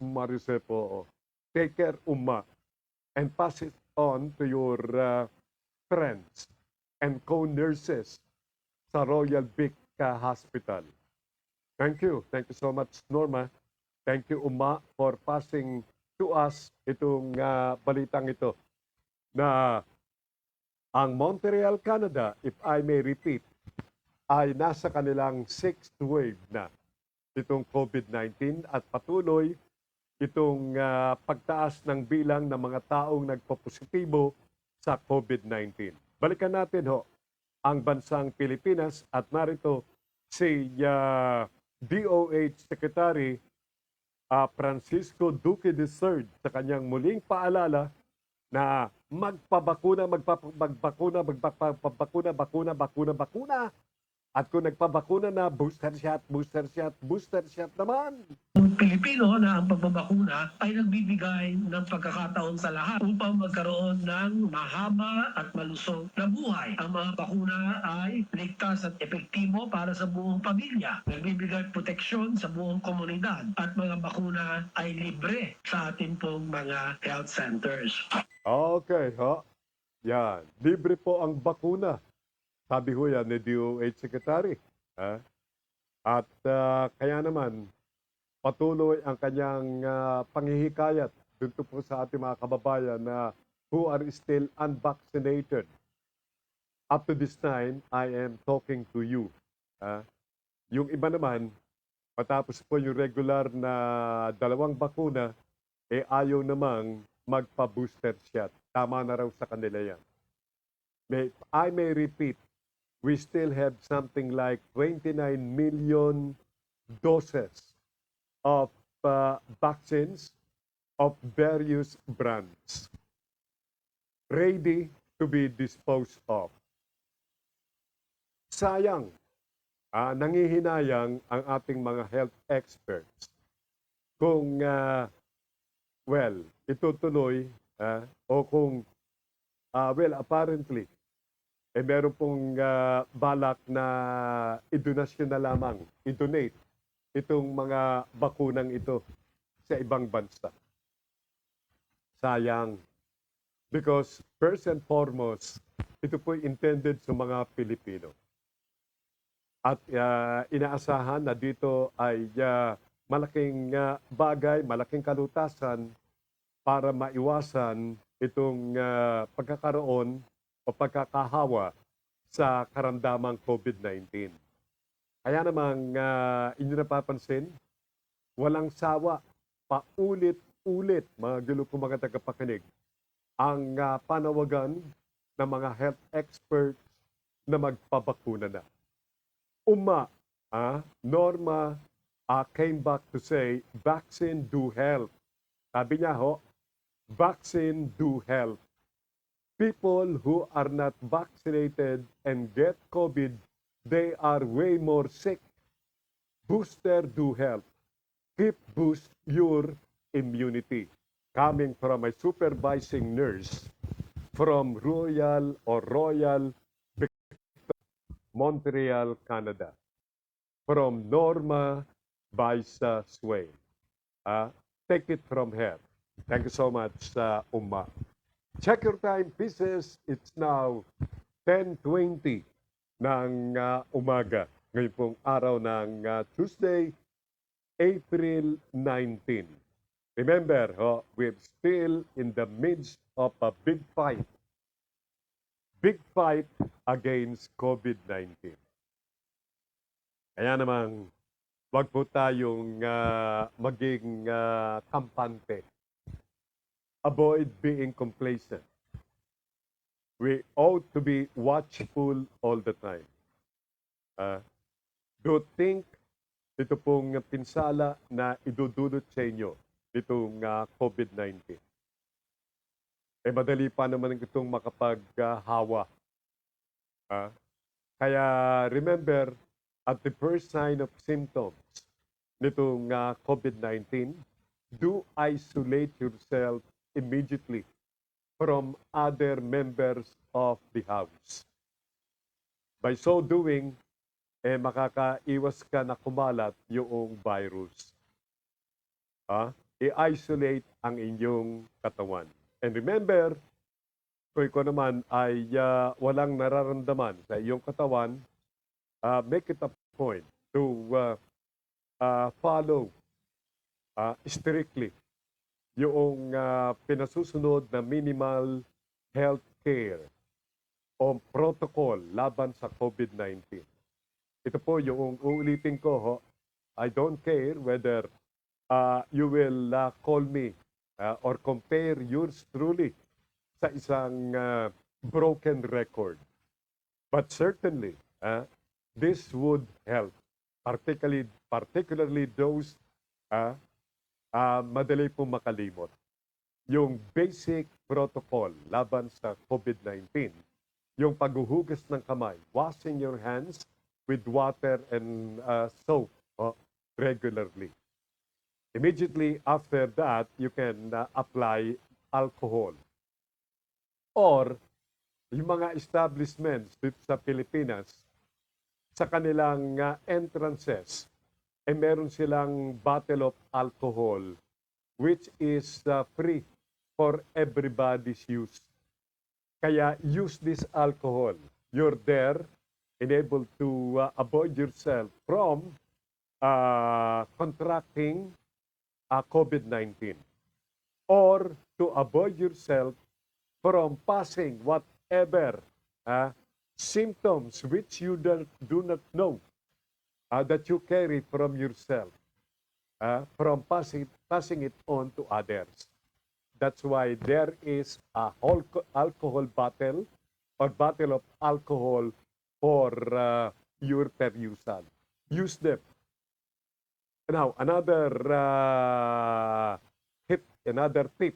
Marise po. Take care, Uma. And pass it on to your friends and co-nurses sa Royal Vic Hospital. Thank you. Thank you so much, Norma. Thank you, Uma, for passing to us itong balitang ito na ang Montreal, Canada, if I may repeat, ay nasa kanilang 6th wave na itong COVID-19 at patuloy itong pagtaas ng bilang ng mga taong nagpopositibo sa COVID-19. Balikan natin ho ang bansang Pilipinas at narito si DOH Secretary Francisco Duque III sa kanyang muling paalala na magpabakuna at kung nagpabakuna na booster shot naman. Pilipino na ang pagbabakuna ay nagbibigay ng pagkakataon sa lahat upang magkaroon ng mahaba at malusog na buhay. Ang mga bakuna ay ligtas at epektibo para sa buong pamilya. Nagbibigay proteksyon sa buong komunidad at mga bakuna ay libre sa ating pong mga health centers. Okay, yan. Libre po ang bakuna. Sabi ho yan ni DOH Secretary. At kaya naman, patuloy ang kanyang panghihikayat dito po sa ating mga kababayan na who are still unvaccinated. Up to this time, I am talking to you. Yung iba naman, matapos po yung regular na 2 bakuna, ayaw namang magpa-booster shot. Tama na raw sa kanila yan. I may repeat, we still have something like 29 million doses of vaccines of various brands ready to be disposed of. Sayang, nangihinayang ang ating mga health experts kung, itutuloy o kung, apparently, meron pong balak na idonasyon na lamang, idonate itong mga bakunang ito sa ibang bansa. Sayang. Because first and foremost, ito po intended sa mga Pilipino. At inaasahan na dito ay malaking bagay, malaking kalutasan para maiwasan itong pagkakaroon o pagkakahawa sa karamdamang COVID-19. Kaya namang inyo napapansin, walang sawa, paulit-ulit, mga gulo po mga tagapakinig, ang panawagan ng mga health experts na magpabakuna na. Norma came back to say, vaccine do help. Sabi niya vaccine do help. People who are not vaccinated and get COVID, they are way more sick. Booster do help. Boost your immunity. Coming from a supervising nurse from Royal Montreal, Canada. From Norma Baysa Swain. Take it from her. Thank you so much, Umma. Check your time, pieces. It's now 10:20 ng umaga. Ngayon pong araw ng Tuesday, April 19. Remember, we're still in the midst of a big fight. Big fight against COVID-19. Kaya namang, wag po tayong maging kampante. Avoid being complacent. We ought to be watchful all the time. Don't think ito pong pinsala na idudulot sa inyo itong COVID-19. Madali pa naman itong makapaghawa. Kaya remember, at the first sign of symptoms nitong COVID-19, do isolate yourself immediately from other members of the house. By so doing, makakaiwas ka na kumalat yung virus. I-isolate ang inyong katawan. And remember, kung ikaw naman ay walang nararamdaman sa iyong katawan, make it a point to follow strictly yung pinasusunod na minimal health care o protocol laban sa COVID-19. Ito po yung uulitin ko, I don't care whether you will call me or compare yours truly sa isang broken record. But certainly, this would help, particularly those madali pong makalimot. Yung basic protocol laban sa COVID-19, yung paghuhugas ng kamay, washing your hands with water and soap regularly. Immediately after that, you can apply alcohol. Or, yung mga establishments dito sa Pilipinas, sa kanilang entrances, meron silang bottle of alcohol which is free for everybody's use. Kaya use this alcohol. You're there, enabled to avoid yourself from contracting COVID-19 or to avoid yourself from passing whatever symptoms which you do not know that you carry from yourself, from passing it on to others. That's why there is a whole alcohol bottle or bottle of alcohol for your perusal. Use them. Now, another tip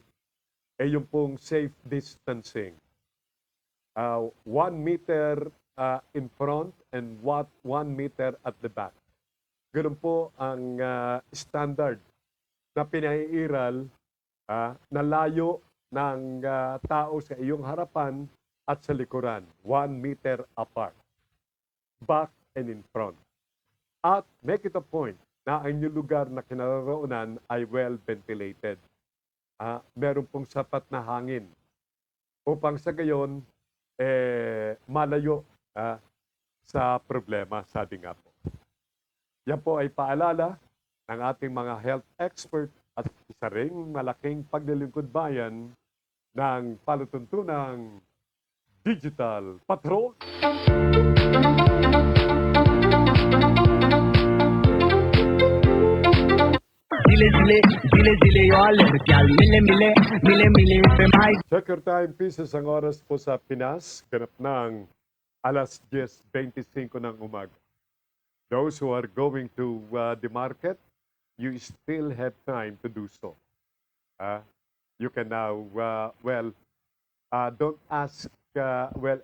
ay yung pong safe distancing. 1 meter in front and 1 meter at the back. Ganun po ang standard na pinaiiral na layo ng tao sa iyong harapan at sa likuran. 1 meter apart. Back and in front. At make it a point na ang inyong lugar na kinaroroonan ay well ventilated. Meron pong sapat na hangin upang sa gayon malayo sa problema, sabi nga po. Yan po ay paalala ng ating mga health expert at isa ring malaking paglilingkod bayan ng palatuntunang Digital Patrol. Dile y'all gal mile pe mai Check your time pieces ang oras po sa Pinas. Ganap ng alas 10:25 ng umaga. Those who are going to the market, you still have time to do so. You can now, don't ask,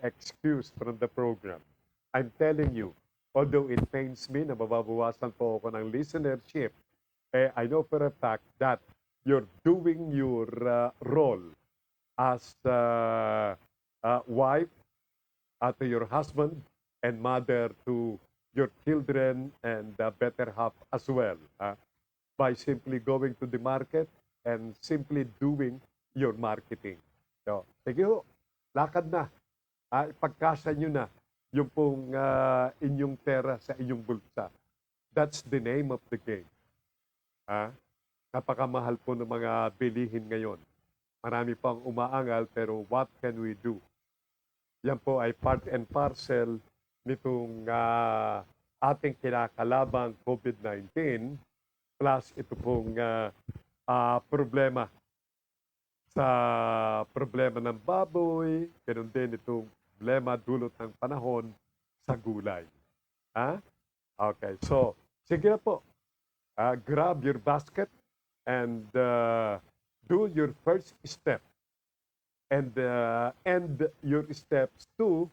excuse from the program. I'm telling you, although it pains me na mababawasan po ako ng listenership, I know for a fact that you're doing your role as wife to your husband and mother to your children and better half as well by simply going to the market and simply doing your marketing. So, sige ho, lakad na. Ipagkasa nyo na yung pong inyong pera sa inyong bulsa. That's the name of the game. Napakamahal po ng mga bilihin ngayon. Marami pang umaangal pero what can we do? Yan po ay part and parcel nitong ating kinakalabang COVID-19 plus ito pong problema sa problema ng baboy, ganun din itong problema dulot ng panahon sa gulay. Okay, so sige na po. Grab your basket and do your first step and end your steps to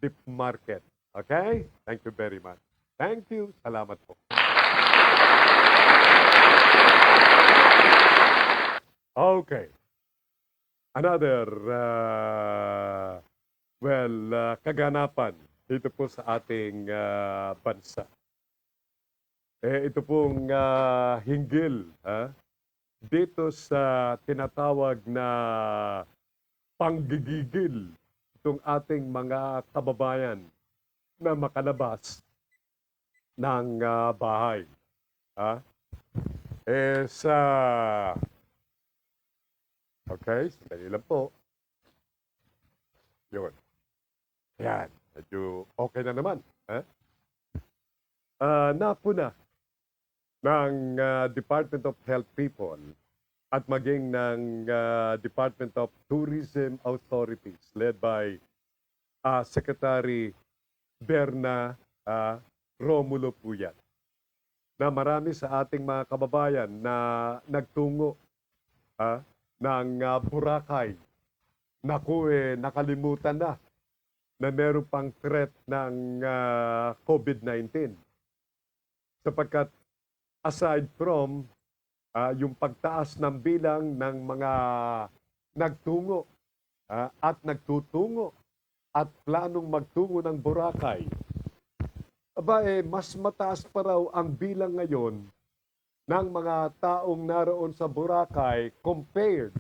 the market. Okay? Thank you very much. Thank you. Salamat po. Okay. Another kaganapan dito po sa ating bansa. Ito pong hinggil dito sa tinatawag na panggigigil itong ating mga kababayan na makalabas ng bahay. Okay, sandali lang po. Yun. Yan, medyo okay na naman. Napuna ng Department of Health people at maging ng Department of Tourism Authorities led by Secretary Berna Romulo Puyat na marami sa ating mga kababayan na nagtungo ng Boracay. Naku, nakalimutan na meron pang threat ng COVID-19 sapagkat aside from yung pagtaas ng bilang ng mga nagtungo at nagtutungo at planong magtungo ng Boracay, mas mataas pa raw ang bilang ngayon ng mga taong naroon sa Boracay compared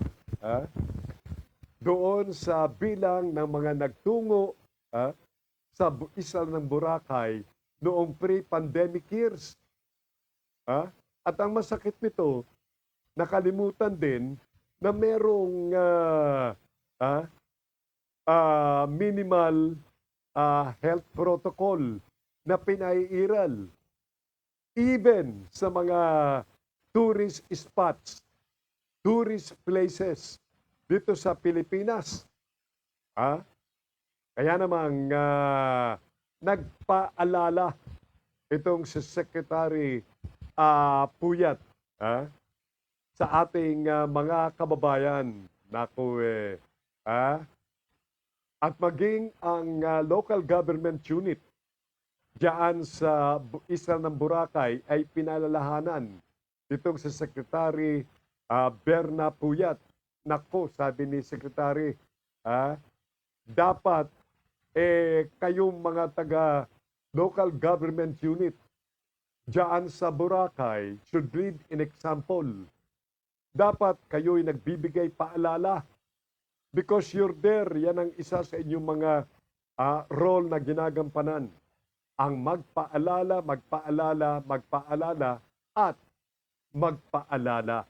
doon sa bilang ng mga nagtungo sa isla ng Boracay noong pre-pandemic years. Ha? At ang masakit nito, nakalimutan din na merong ah, minimal health protocol na pinaiiral. Even sa mga tourist spots, tourist places dito sa Pilipinas. Kaya namang nagpaalala itong si Secretary Puyat sa ating mga kababayan. Naku at maging ang local government unit diyan sa isla ng Boracay ay pinalalahanan itong si Secretary Berna Puyat. Naku, sabi ni Secretary, dapat kayong mga taga local government unit diyan sa Boracay should lead in example. Dapat kayo'y nagbibigay paalala because you're there. Yan ang isa sa inyong mga role na ginagampanan. Ang magpaalala, magpaalala, magpaalala, at magpaalala.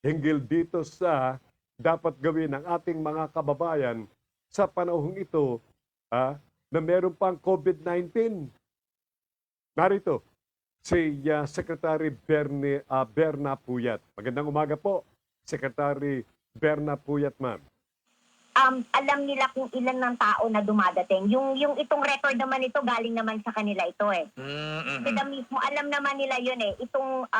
Hinggil dito sa dapat gawin ng ating mga kababayan sa panahong ito na meron pang COVID-19. Narito, si Secretary Berna Puyat. Magandang umaga po, Secretary Berna Puyat, ma'am. Alam nila kung ilan ng tao na dumadating. Yung itong record naman ito, galing naman sa kanila ito eh. Sila mismo, alam naman nila yun eh. Itong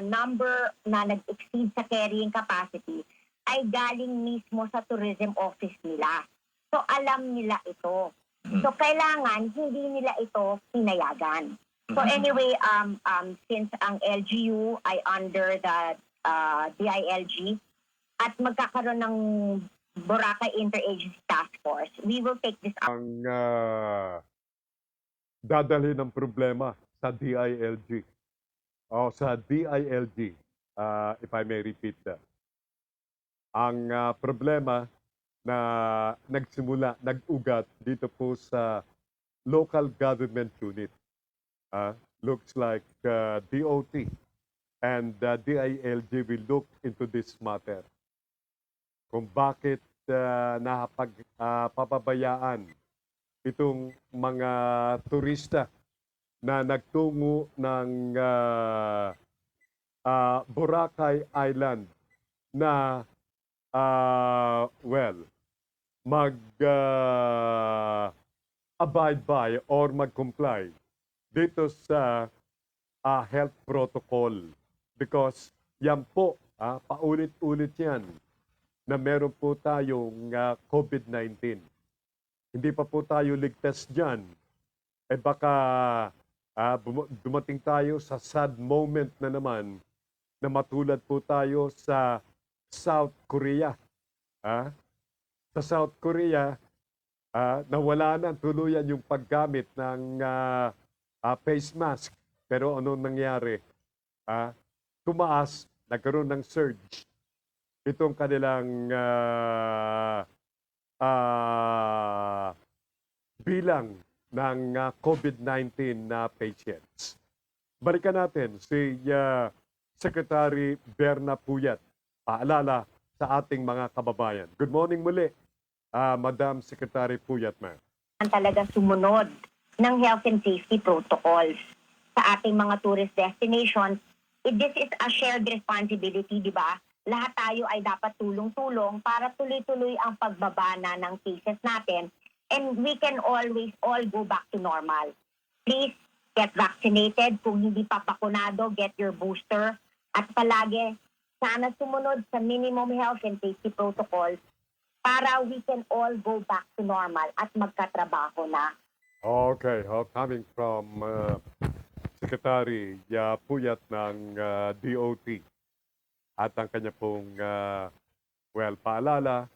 number na nag-exceed sa carrying capacity ay galing mismo sa tourism office nila. So, alam nila ito. So, kailangan hindi nila ito pinayagan. So, anyway, since ang LGU ay under the DILG at magkakaroon ng Boracay Interagency Task Force, we will take this up. Ang dadalhin ng problema sa DILG. O sa DILG, if I may repeat that. Ang problema na nagsimula, nag-ugat dito po sa local government unit. Looks like DOT and DILG will look into this matter. Kung bakit papabayaan itong mga turista na nagtungo ng Boracay Island na abide by or mag-comply dito sa health protocol. Because yan po, paulit-ulit yan na meron po tayong COVID-19. Hindi pa po tayo ligtas dyan. Baka dumating tayo sa sad moment na naman na matulad po tayo sa South Korea. Sa South Korea, nawala na tuluyan yung paggamit ng face mask. Pero ano nangyari? Tumaas, nagkaroon ng surge itong kanilang bilang ng COVID-19 na patients. Balikan natin si Secretary Berna Puyat. Paalala sa ating mga kababayan. Good morning muli, Madam Secretary Puyat, ma'am. Talaga sumunod ng health and safety protocols sa ating mga tourist destinations. This is a shared responsibility, di ba? Lahat tayo ay dapat tulong-tulong para tuloy-tuloy ang pagbabana ng cases natin and we can always all go back to normal. Please get vaccinated. Kung hindi pa bakunado, get your booster. At palagi, sana sumunod sa minimum health and safety protocols para we can all go back to normal at magkatrabaho na. Okay, coming from Secretary Puyat ng DOT. At ang kanya pong, paalala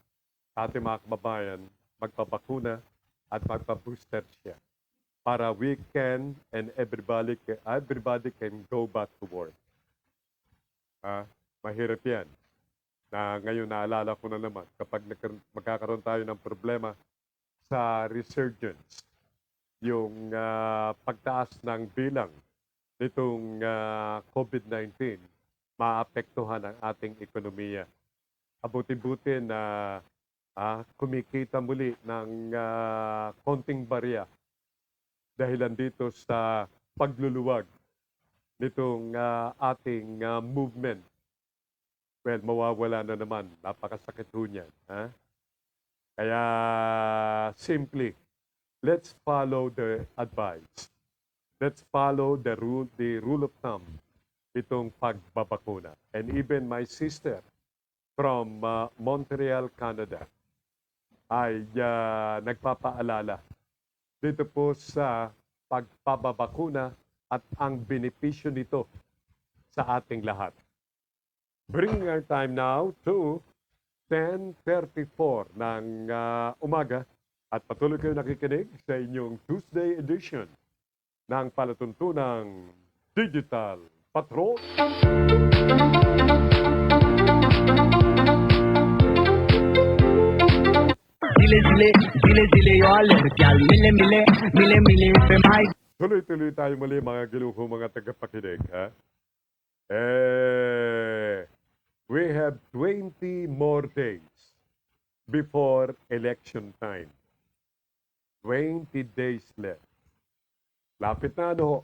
sa ating mga kababayan, magpabakuna at magpabooster siya para we can and everybody can go back to work. Mahirap yan. Na ngayon naalala ko na naman, kapag magkakaroon tayo ng problema sa resurgence, yung pagtaas ng bilang nitong COVID-19, maapektuhan ang ating ekonomiya. Abuti-buti na kumikita muli ng konting barya dahilan dito sa pagluluwag nitong ating movement. Well, mawawala na naman. Napakasakit ho niyan. Ha? Kaya, simply, let's follow the advice. Let's follow the rule of thumb itong pagbabakuna. And even my sister from Montreal, Canada, ay nagpapaalala dito po sa pagpapabakuna at ang benepisyo nito sa ating lahat. Bringing our time now to 10:34 ng umaga at patuloy kayo nakikinig sa inyong Tuesday edition ng palatuntunang Digital Patrol. Dile yo alergyal mile pe mai. Tuloy-tuloy tayo muli mga giluho mga tagapakinig. Ha? We have 20 more days before election time. 20 days left. Lapit na ano,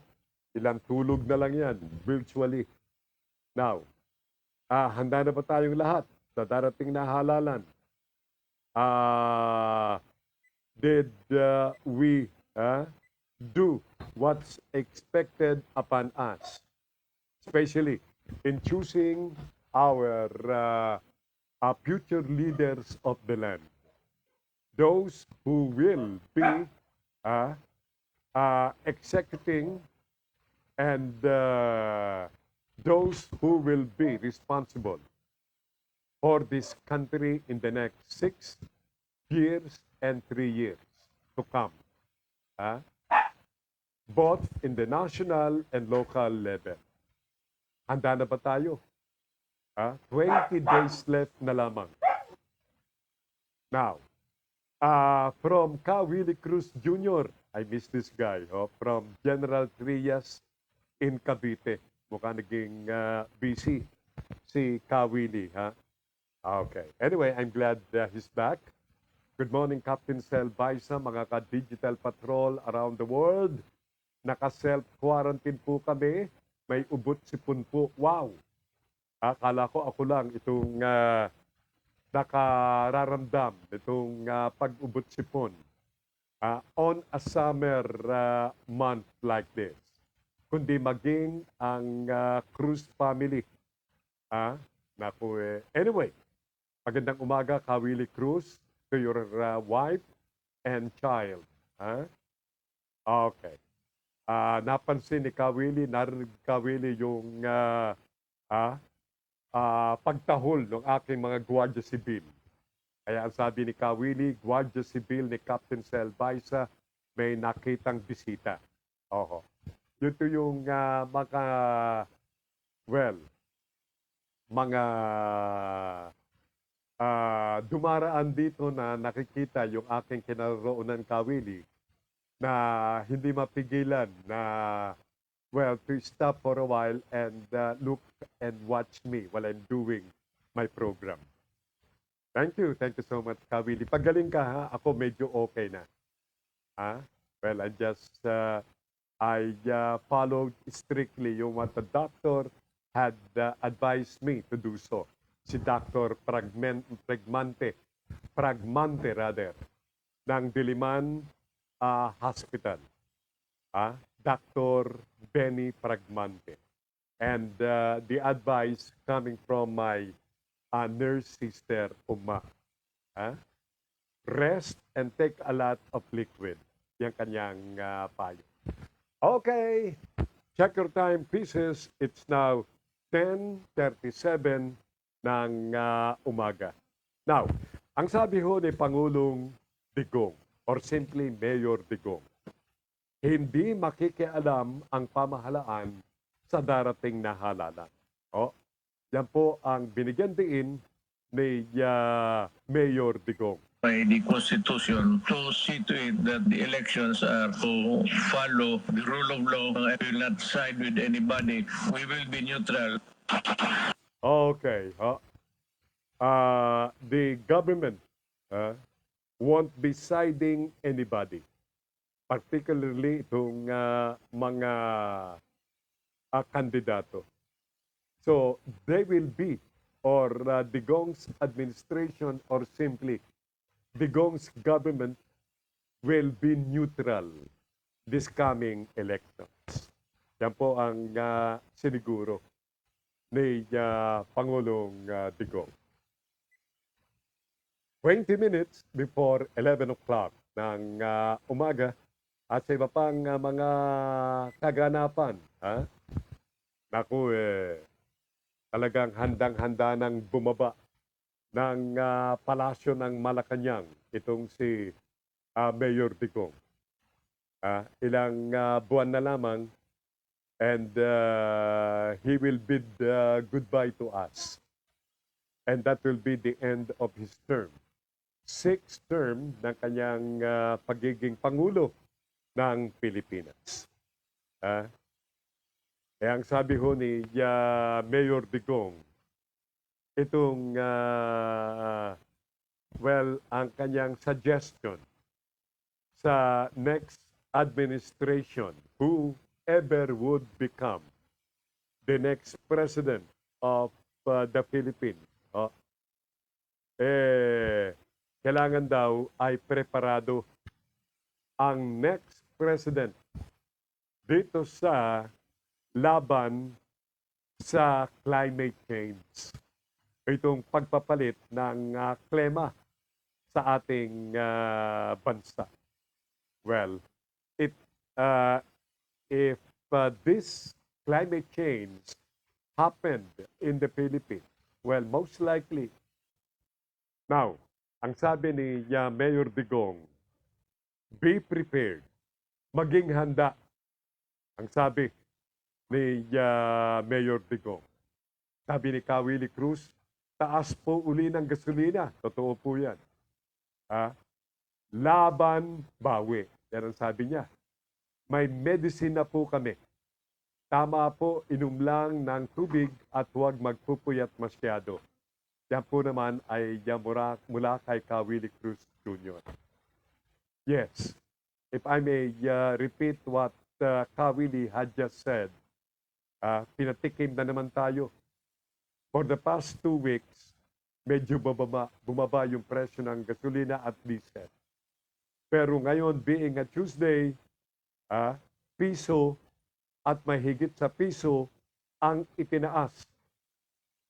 ilang tulog na lang yan, virtually. Now, handa na ba tayong lahat sa darating na halalan? Did we do what's expected upon us, especially in choosing our future leaders of the land, those who will be executing and those who will be responsible for this country in the next 6 years and 3 years to come. Both in the national and local level. Handa na ba tayo? 20 days left na lamang. Now, from Willie Cruz Jr., I miss this guy, from General Trias in Cavite. Mukha naging busy si Willie, ha? Okay. Anyway, I'm glad he's back. Good morning, Capt Sel Baysa, mga ka-digital patrol around the world. Naka-self-quarantine po kami. May ubot-sipon po. Wow! Akala ko ako lang itong nakararamdam itong pag-ubot-sipon on a summer month like this. Kundi maging ang Cruz family. Anyway, magandang umaga, Willie Cruz, to your wife and child. Okay. Napansin ni Willie, narinig Willie yung pagtahol ng aking mga Guardia Civil. Kaya ang sabi ni Willie, Guardia Civil ni Capt Sel Baysa may nakitang bisita. Oho. Ito yung mga dumaraan dito na nakikita yung aking kinaroroonan, Willie, na hindi mapigilan na, to stop for a while and look and watch me while I'm doing my program. Thank you so much, Willie. Pagaling ka, ha? Ako medyo okay na. Well, I followed strictly yung what the doctor had advised me to do so. Si Dr. Pragmante ng Diliman Hospital. Dr. Benny Pragmante. And the advice coming from my nurse sister, Uma. Rest and take a lot of liquid. Yan kanyang payo. Okay. Check your time, pieces. It's now 10:37 ng umaga. Now, ang sabi ho ni Pangulong Digong, or simply Mayor Digong, hindi makikialam ang pamahalaan sa darating na halalan. Yan po ang binigyan diin ni Mayor Digong. By the Constitution to see to it that the elections are to follow the rule of law. I will not side with anybody. We will be neutral. Okay. The government won't be siding anybody. Particularly itong mga kandidato. So, they will be, or Digong's administration, or simply Digong's government will be neutral this coming elections. Yan po ang siniguro ni Pangulong Digong. 20 minutes before 11 o'clock ng umaga at sa iba pang mga kaganapan. Naku, talagang handang-handa ng bumaba ng palasyo ng Malacanang itong si Mayor Digong. Ilang buwan na lamang and he will bid goodbye to us. And that will be the end of his term. 6th term ng kanyang pagiging Pangulo ng Pilipinas. Kaya ang sabi ho ni Mayor Digong, itong, ang kanyang suggestion sa next administration, whoever would become the next president of the Philippines, kailangan daw ay preparado ang next president dito sa laban sa climate change. Itong pagpapalit ng klima sa ating bansa. Well, if this climate change happened in the Philippines, well, most likely. Now, ang sabi ni Mayor Digong, be prepared. Maging handa. Ang sabi ni Mayor Digong. Sabi ni Willie Cruz, taas po uli ng gasolina. Totoo po yan. Laban, bawi. Yan ang sabi niya. May medicine na po kami. Tama po, inom lang ng tubig at huwag magpupuyat masyado. Yan po naman ay mula kay Willie Cruz Jr. Yes, if I may repeat what Willie had just said, pinatikim na naman tayo. For the past 2 weeks, medyo bumaba yung presyo ng gasolina at diesel. Pero ngayon, being a Tuesday, piso at mahigit sa piso ang itinaas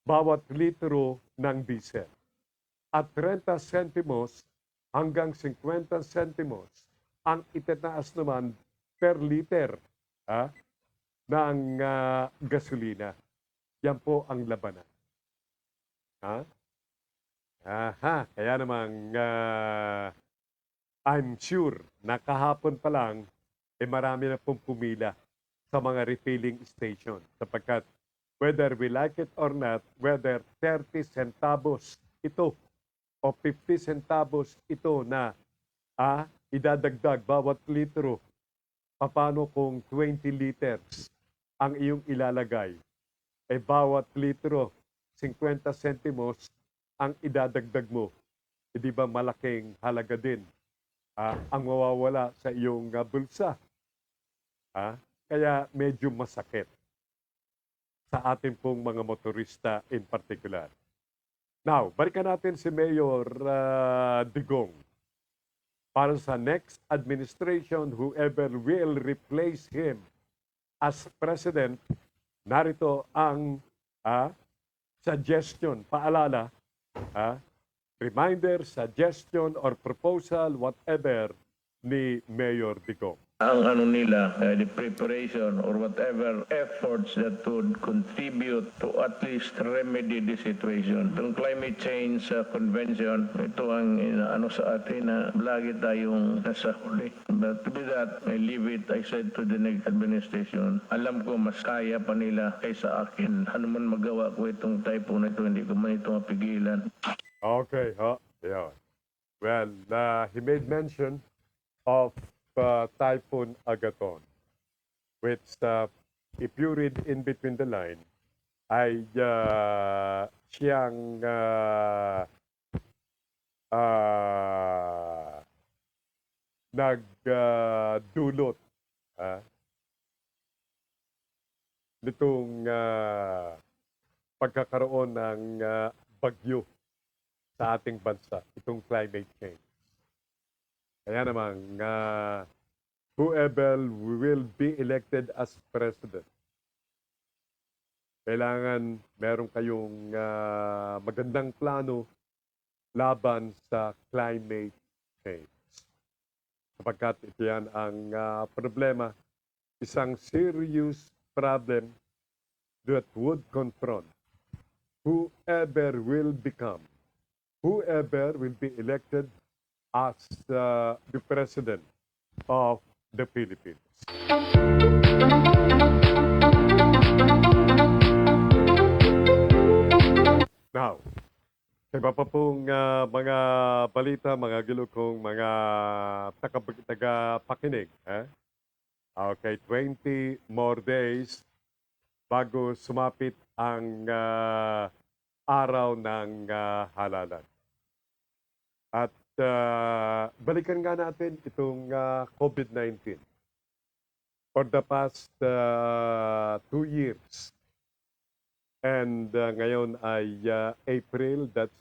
bawat litro ng diesel. At 30 centimos hanggang 50 centimos ang itinaas naman per liter ng gasolina. Yan po ang labanan. Kaya namang I'm sure na kahapon pa lang marami na pong pumila sa mga refilling station sapagkat whether we like it or not, whether 30 centavos ito o 50 centavos ito na idadagdag bawat litro, paano kung 20 liters ang iyong ilalagay? Bawat litro, 50 centimos ang idadagdag mo. Di ba malaking halaga din ang mawawala sa iyong bulsa? Kaya medyo masakit sa ating pong mga motorista in particular. Now, balikan natin si Mayor Digong. Para sa next administration, whoever will replace him as president, narito ang suggestion, paalala, reminder, suggestion, or proposal, whatever, ni Mayor Digong. ang ano nila, the preparation or whatever efforts that would contribute to at least remedy the situation. Itong climate change convention, ito ang ano sa atin na lagi tayong nasa huli. But with that, I leave it, I said to the next administration, alam ko mas kaya pa nila kaysa akin. Ano man magawa ko itong typhoon na ito, hindi ko man ito mapigilan. Okay, yeah. Well, he made mention of Typhoon Agaton, which, if you read in between the line, ay siyang nagdulot nitong pagkakaroon ng bagyo sa ating bansa, itong climate change. Kaya naman, whoever will be elected as president, kailangan meron kayong magandang plano laban sa climate change. Sapagkat ito yan ang problema, isang serious problem that would confront whoever will be elected as the President of the Philippines. Now, sa iba pa pong mga balita, mga gilukong, mga tagapakinig. Okay, 20 more days bago sumapit ang araw ng halalan. At balikan nga natin itong COVID-19. For the past 2 years, and ngayon ay April, that's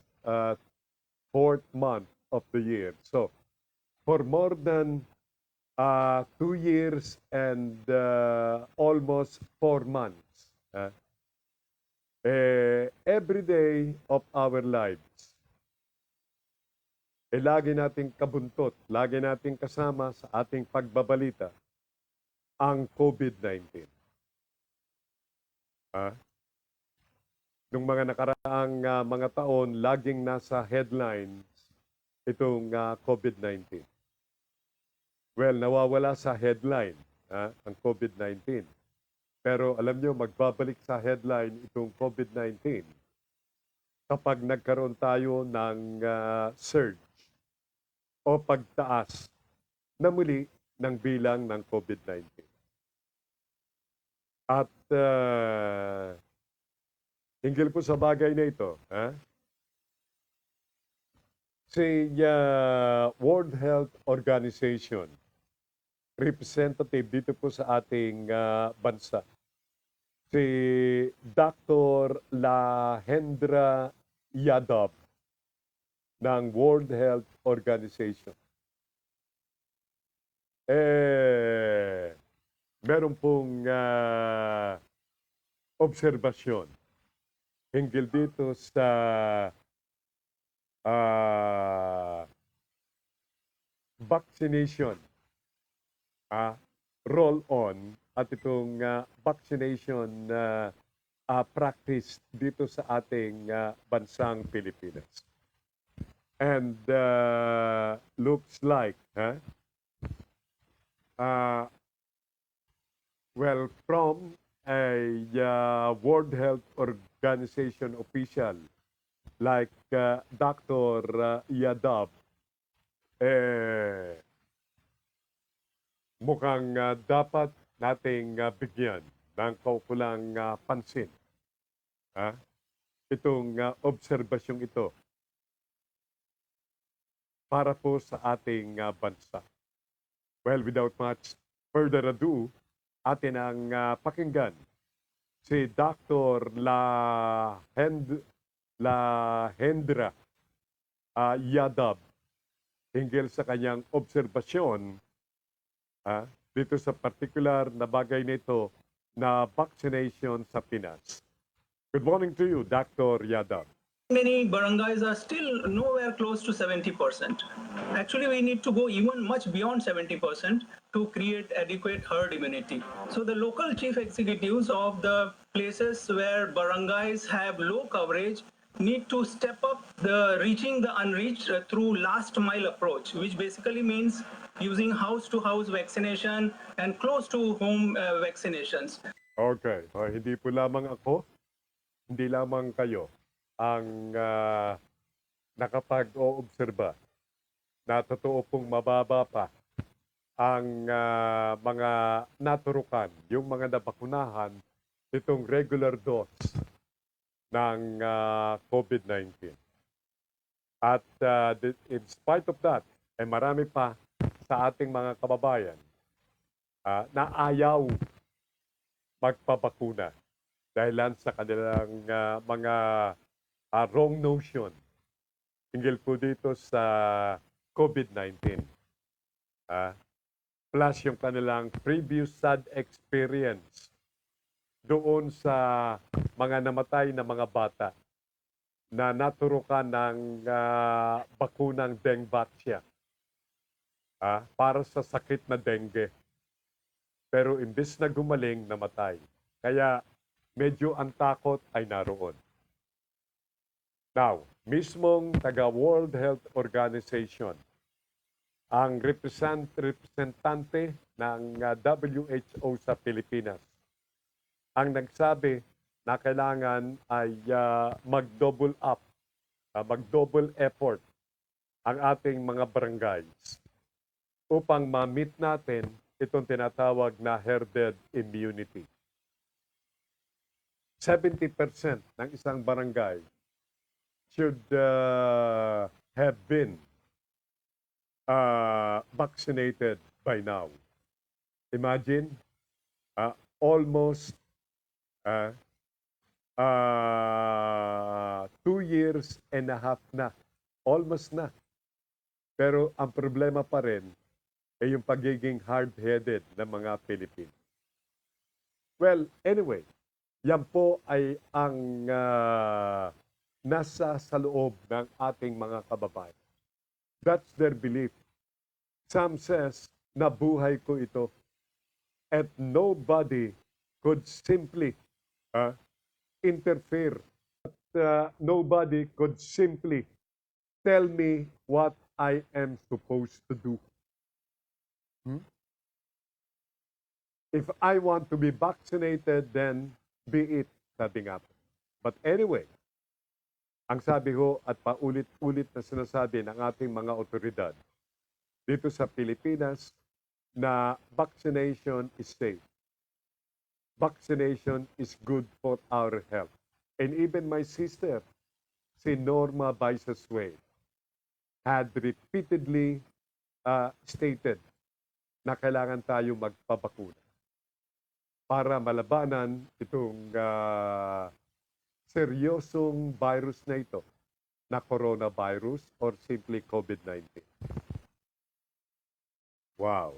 4th month of the year. So, for more than 2 years and almost 4 months, every day of our lives, lagi nating kabuntot, lagi nating kasama sa ating pagbabalita ang COVID-19. Nung mga nakaraang mga taon, laging nasa headlines itong COVID-19. Well, nawawala sa headline ang COVID-19. Pero alam nyo, magbabalik sa headline itong COVID-19 kapag nagkaroon tayo ng surge o pagtaas na muli ng bilang ng COVID-19. At hinggil po sa bagay na ito, si World Health Organization, representative dito po sa ating bansa, si Dr. Lahendra Yadav ng World Health Organization. Meron pong obserbasyon hinggil dito sa vaccination, roll-on at itong vaccination practice dito sa ating bansang Pilipinas. And looks like, well, from a World Health Organization official like Dr. Yadav, mukhang dapat nating bigyan ng kaukulang pansin itong obserbasyong ito para po sa ating bansa. Well, without much further ado, atin ang pakinggan si Dr. Lahendra Yadav hinggil sa kanyang obserbasyon dito sa particular na bagay nito na vaccination sa Pinas. Good morning to you, Dr. Yadav. Many barangays are still nowhere close to 70%. Actually, we need to go even much beyond 70% to create adequate herd immunity. So the local chief executives of the places where barangays have low coverage need to step up the reaching the unreached through last mile approach, which basically means using house to house vaccination and close to home vaccinations. Okay. Hindi po lamang ako, hindi lamang kayo ang nakapag-oobserba na totoo pong mababa pa ang mga naturukan, yung mga nabakunahan itong regular dose ng COVID-19. At in spite of that, ay marami pa sa ating mga kababayan na ayaw magpabakuna dahilan sa kanilang mga wrong notion hinggil po dito sa COVID-19. Plus yung kanilang previous sad experience doon sa mga namatay na mga bata na naturukan ng bakunang dengue para sa sakit na dengue. Pero imbes na gumaling, namatay. Kaya medyo ang takot ay naroon. Now, mismong taga-World Health Organization, ang representante ng WHO sa Pilipinas, ang nagsabi na kailangan ay mag-double up, mag-double effort ang ating mga barangays upang ma-meet natin itong tinatawag na herded immunity. 70% ng isang barangay should have been vaccinated by now. Imagine, almost 2 years and a half na. Almost na. Pero ang problema pa rin ay yung pagiging hard-headed ng mga Pilipino. Well, anyway, yan po ay ang nasa sa loob ng ating mga kababayan. That's their belief. Some says, nabuhay ko ito. And nobody could simply interfere. Nobody could simply tell me what I am supposed to do. If I want to be vaccinated, then be it, sabi nga po. But anyway, ang sabi ko at paulit-ulit na sinasabi ng ating mga otoridad dito sa Pilipinas na vaccination is safe. Vaccination is good for our health. And even my sister, si Norma Baysa, had repeatedly stated na kailangan tayo magpabakuna para malabanan itong seryosong virus na ito na coronavirus or simply COVID-19. Wow.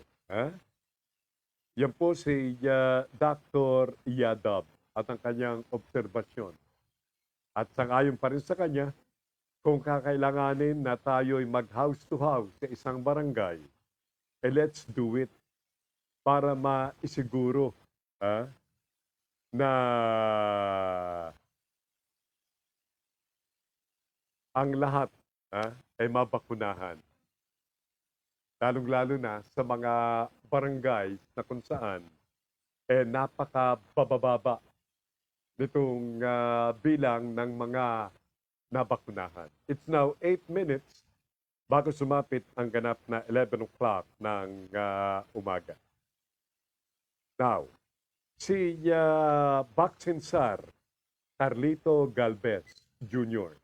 Yan po si Dr. Yadav at ang kanyang obserbasyon. At sangayon pa rin sa kanya, kung kakailanganin na tayo'y mag-house to house sa isang barangay, let's do it para maisiguro na ang lahat ay mabakunahan. Lalong-lalo na sa mga barangay na kung saan napakabababa nitong bilang ng mga nabakunahan. It's now 8 minutes bago sumapit ang ganap na 11 o'clock ng umaga. Now, si Baksinsar Carlito Galvez Jr.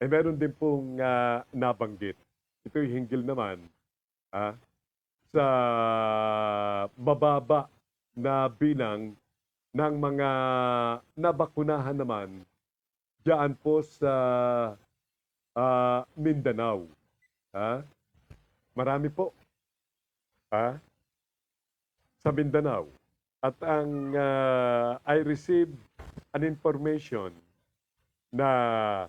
Meron din pong nabanggit. Ito'y hinggil naman sa mababa na bilang ng mga nabakunahan naman diyan po sa Mindanao. Marami po sa Mindanao. At ang I received an information na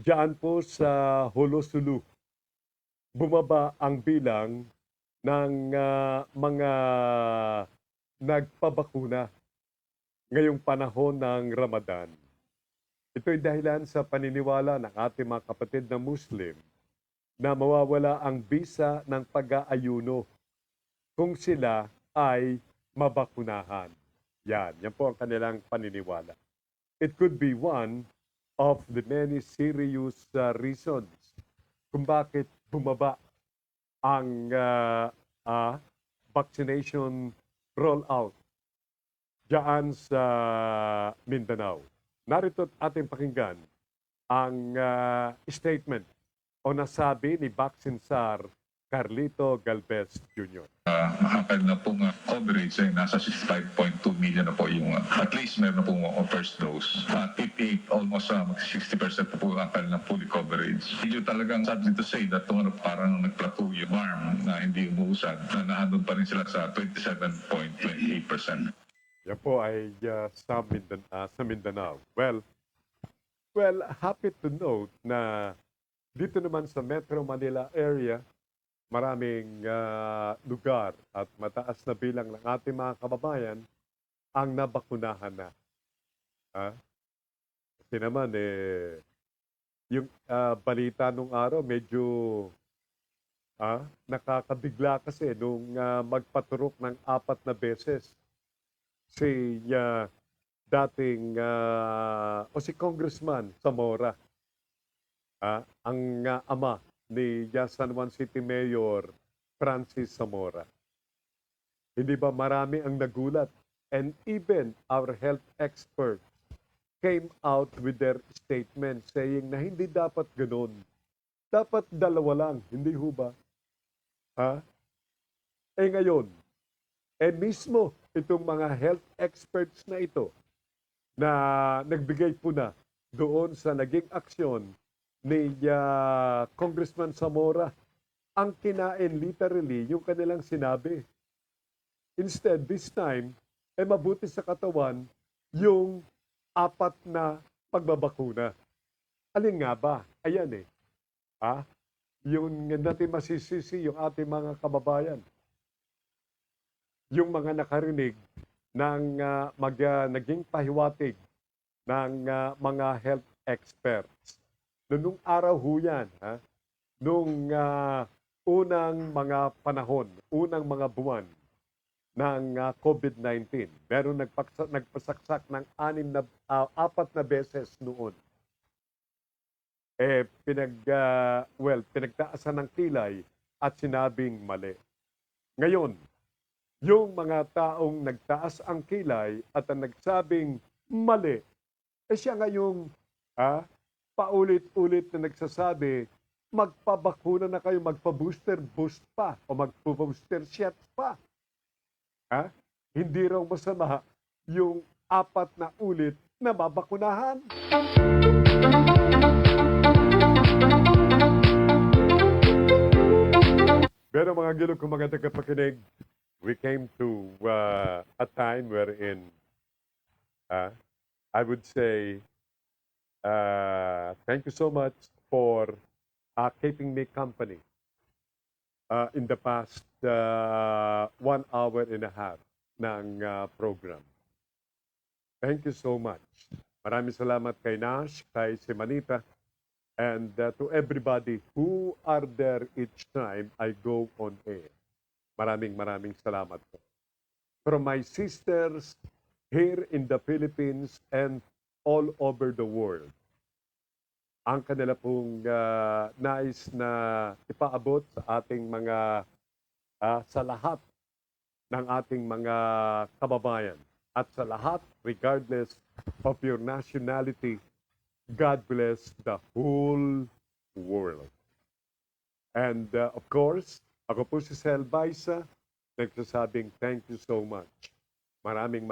diyan po sa Holosulu, bumaba ang bilang ng mga nagpabakuna ngayong panahon ng Ramadan. Ito'y dahilan sa paniniwala ng ating mga kapatid na Muslim na mawawala ang bisa ng pag-aayuno kung sila ay mabakunahan. Yan po ang kanilang paniniwala. It could be one of the many serious reasons kung bakit bumaba ang vaccination rollout diyan sa Mindanao. Narito ating pakinggan ang statement o nasabi ni Vaccine-Sar Carlito Galvez Jr. Makakal na pong coverage ay nasa 65.2 million na po yung at least meron na pong first dose. 58, almost 60% na po ang kanilang fully coverage. Medyo talagang sadly to say that parang nag-plateau yung arm na hindi umuusad na naandun pa rin sila sa 27.28%. Yan po ay sa Mindanao. Well, happy to note na dito naman sa Metro Manila area, maraming lugar at mataas na bilang ng ating mga kababayan ang nabakunahan na. Kasi naman, yung balita nung araw, medyo nakakabigla kasi nung magpaturok ng 4 na beses si dating o si Congressman Zamora, ang ama ni San Juan City Mayor Francis Zamora. Hindi ba marami ang nagulat? And even our health experts came out with their statement saying na hindi dapat ganun. Dapat 2 lang, hindi ho ba? Ngayon, mismo itong mga health experts na ito na nagbigay po na doon sa naging aksyon ni Congressman Zamora, ang kinain literally yung kanilang sinabi. Instead, this time, mabuti sa katawan yung 4 na pagbabakuna. Alin nga ba? Ayan yung natin masisisi yung ating mga kababayan. Yung mga nakarinig ng naging pahiwatig ng mga health experts. Nung araw ho yan, nung unang mga panahon, unang mga buwan ng COVID-19, meron nagpasaksak ng 4 na beses noon. Pinagtaasan ng kilay at sinabing mali. Ngayon, yung mga taong nagtaas ang kilay at ang nagsabing mali, siya ngayong paulit-ulit na nagsasabi, magpabakuna na kayo, magpa-booster boost pa o magpa-booster shot pa. Hindi raw masama yung 4 na ulit na mabakunahan. Pero mga gilog kong mga tagapakinig, we came to a time wherein I would say thank you so much for keeping me company in the past 1 hour and a half ng program. Thank you so much. Maraming salamat kay Nash, kay Semanita, and to everybody who are there each time I go on air. Maraming salamat po. From my sisters here in the Philippines and all over the world, ang kanila pong nais na ipaabot sa ating mga, sa lahat ng ating mga kababayan at sa lahat, regardless of your nationality, God bless the whole world. And of course, ako po si Sel Baysa, nagsasabing thank you so much. Maraming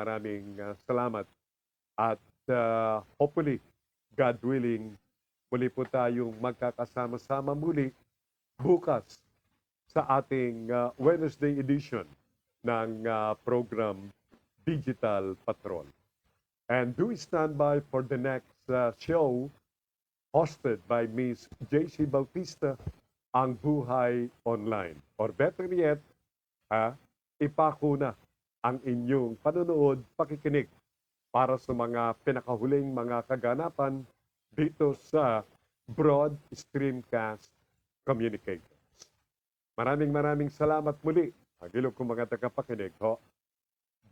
salamat. At hopefully, God willing, muli po tayong magkakasama-sama muli bukas sa ating Wednesday edition ng program Digital Patrol. And do stand by for the next show hosted by Miss JC Bautista, ang Buhay Online. Or better yet, ipako na ang inyong panonood, pakikinig para sa mga pinakahuling mga kaganapan dito sa Broad Streamcast Communicators. Maraming salamat muli. Ang ilog kong mga tagapakinig, ho.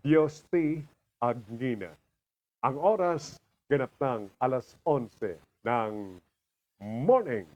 Diyos ti Agnina. Ang oras, ganap ng 11:00 ng morning.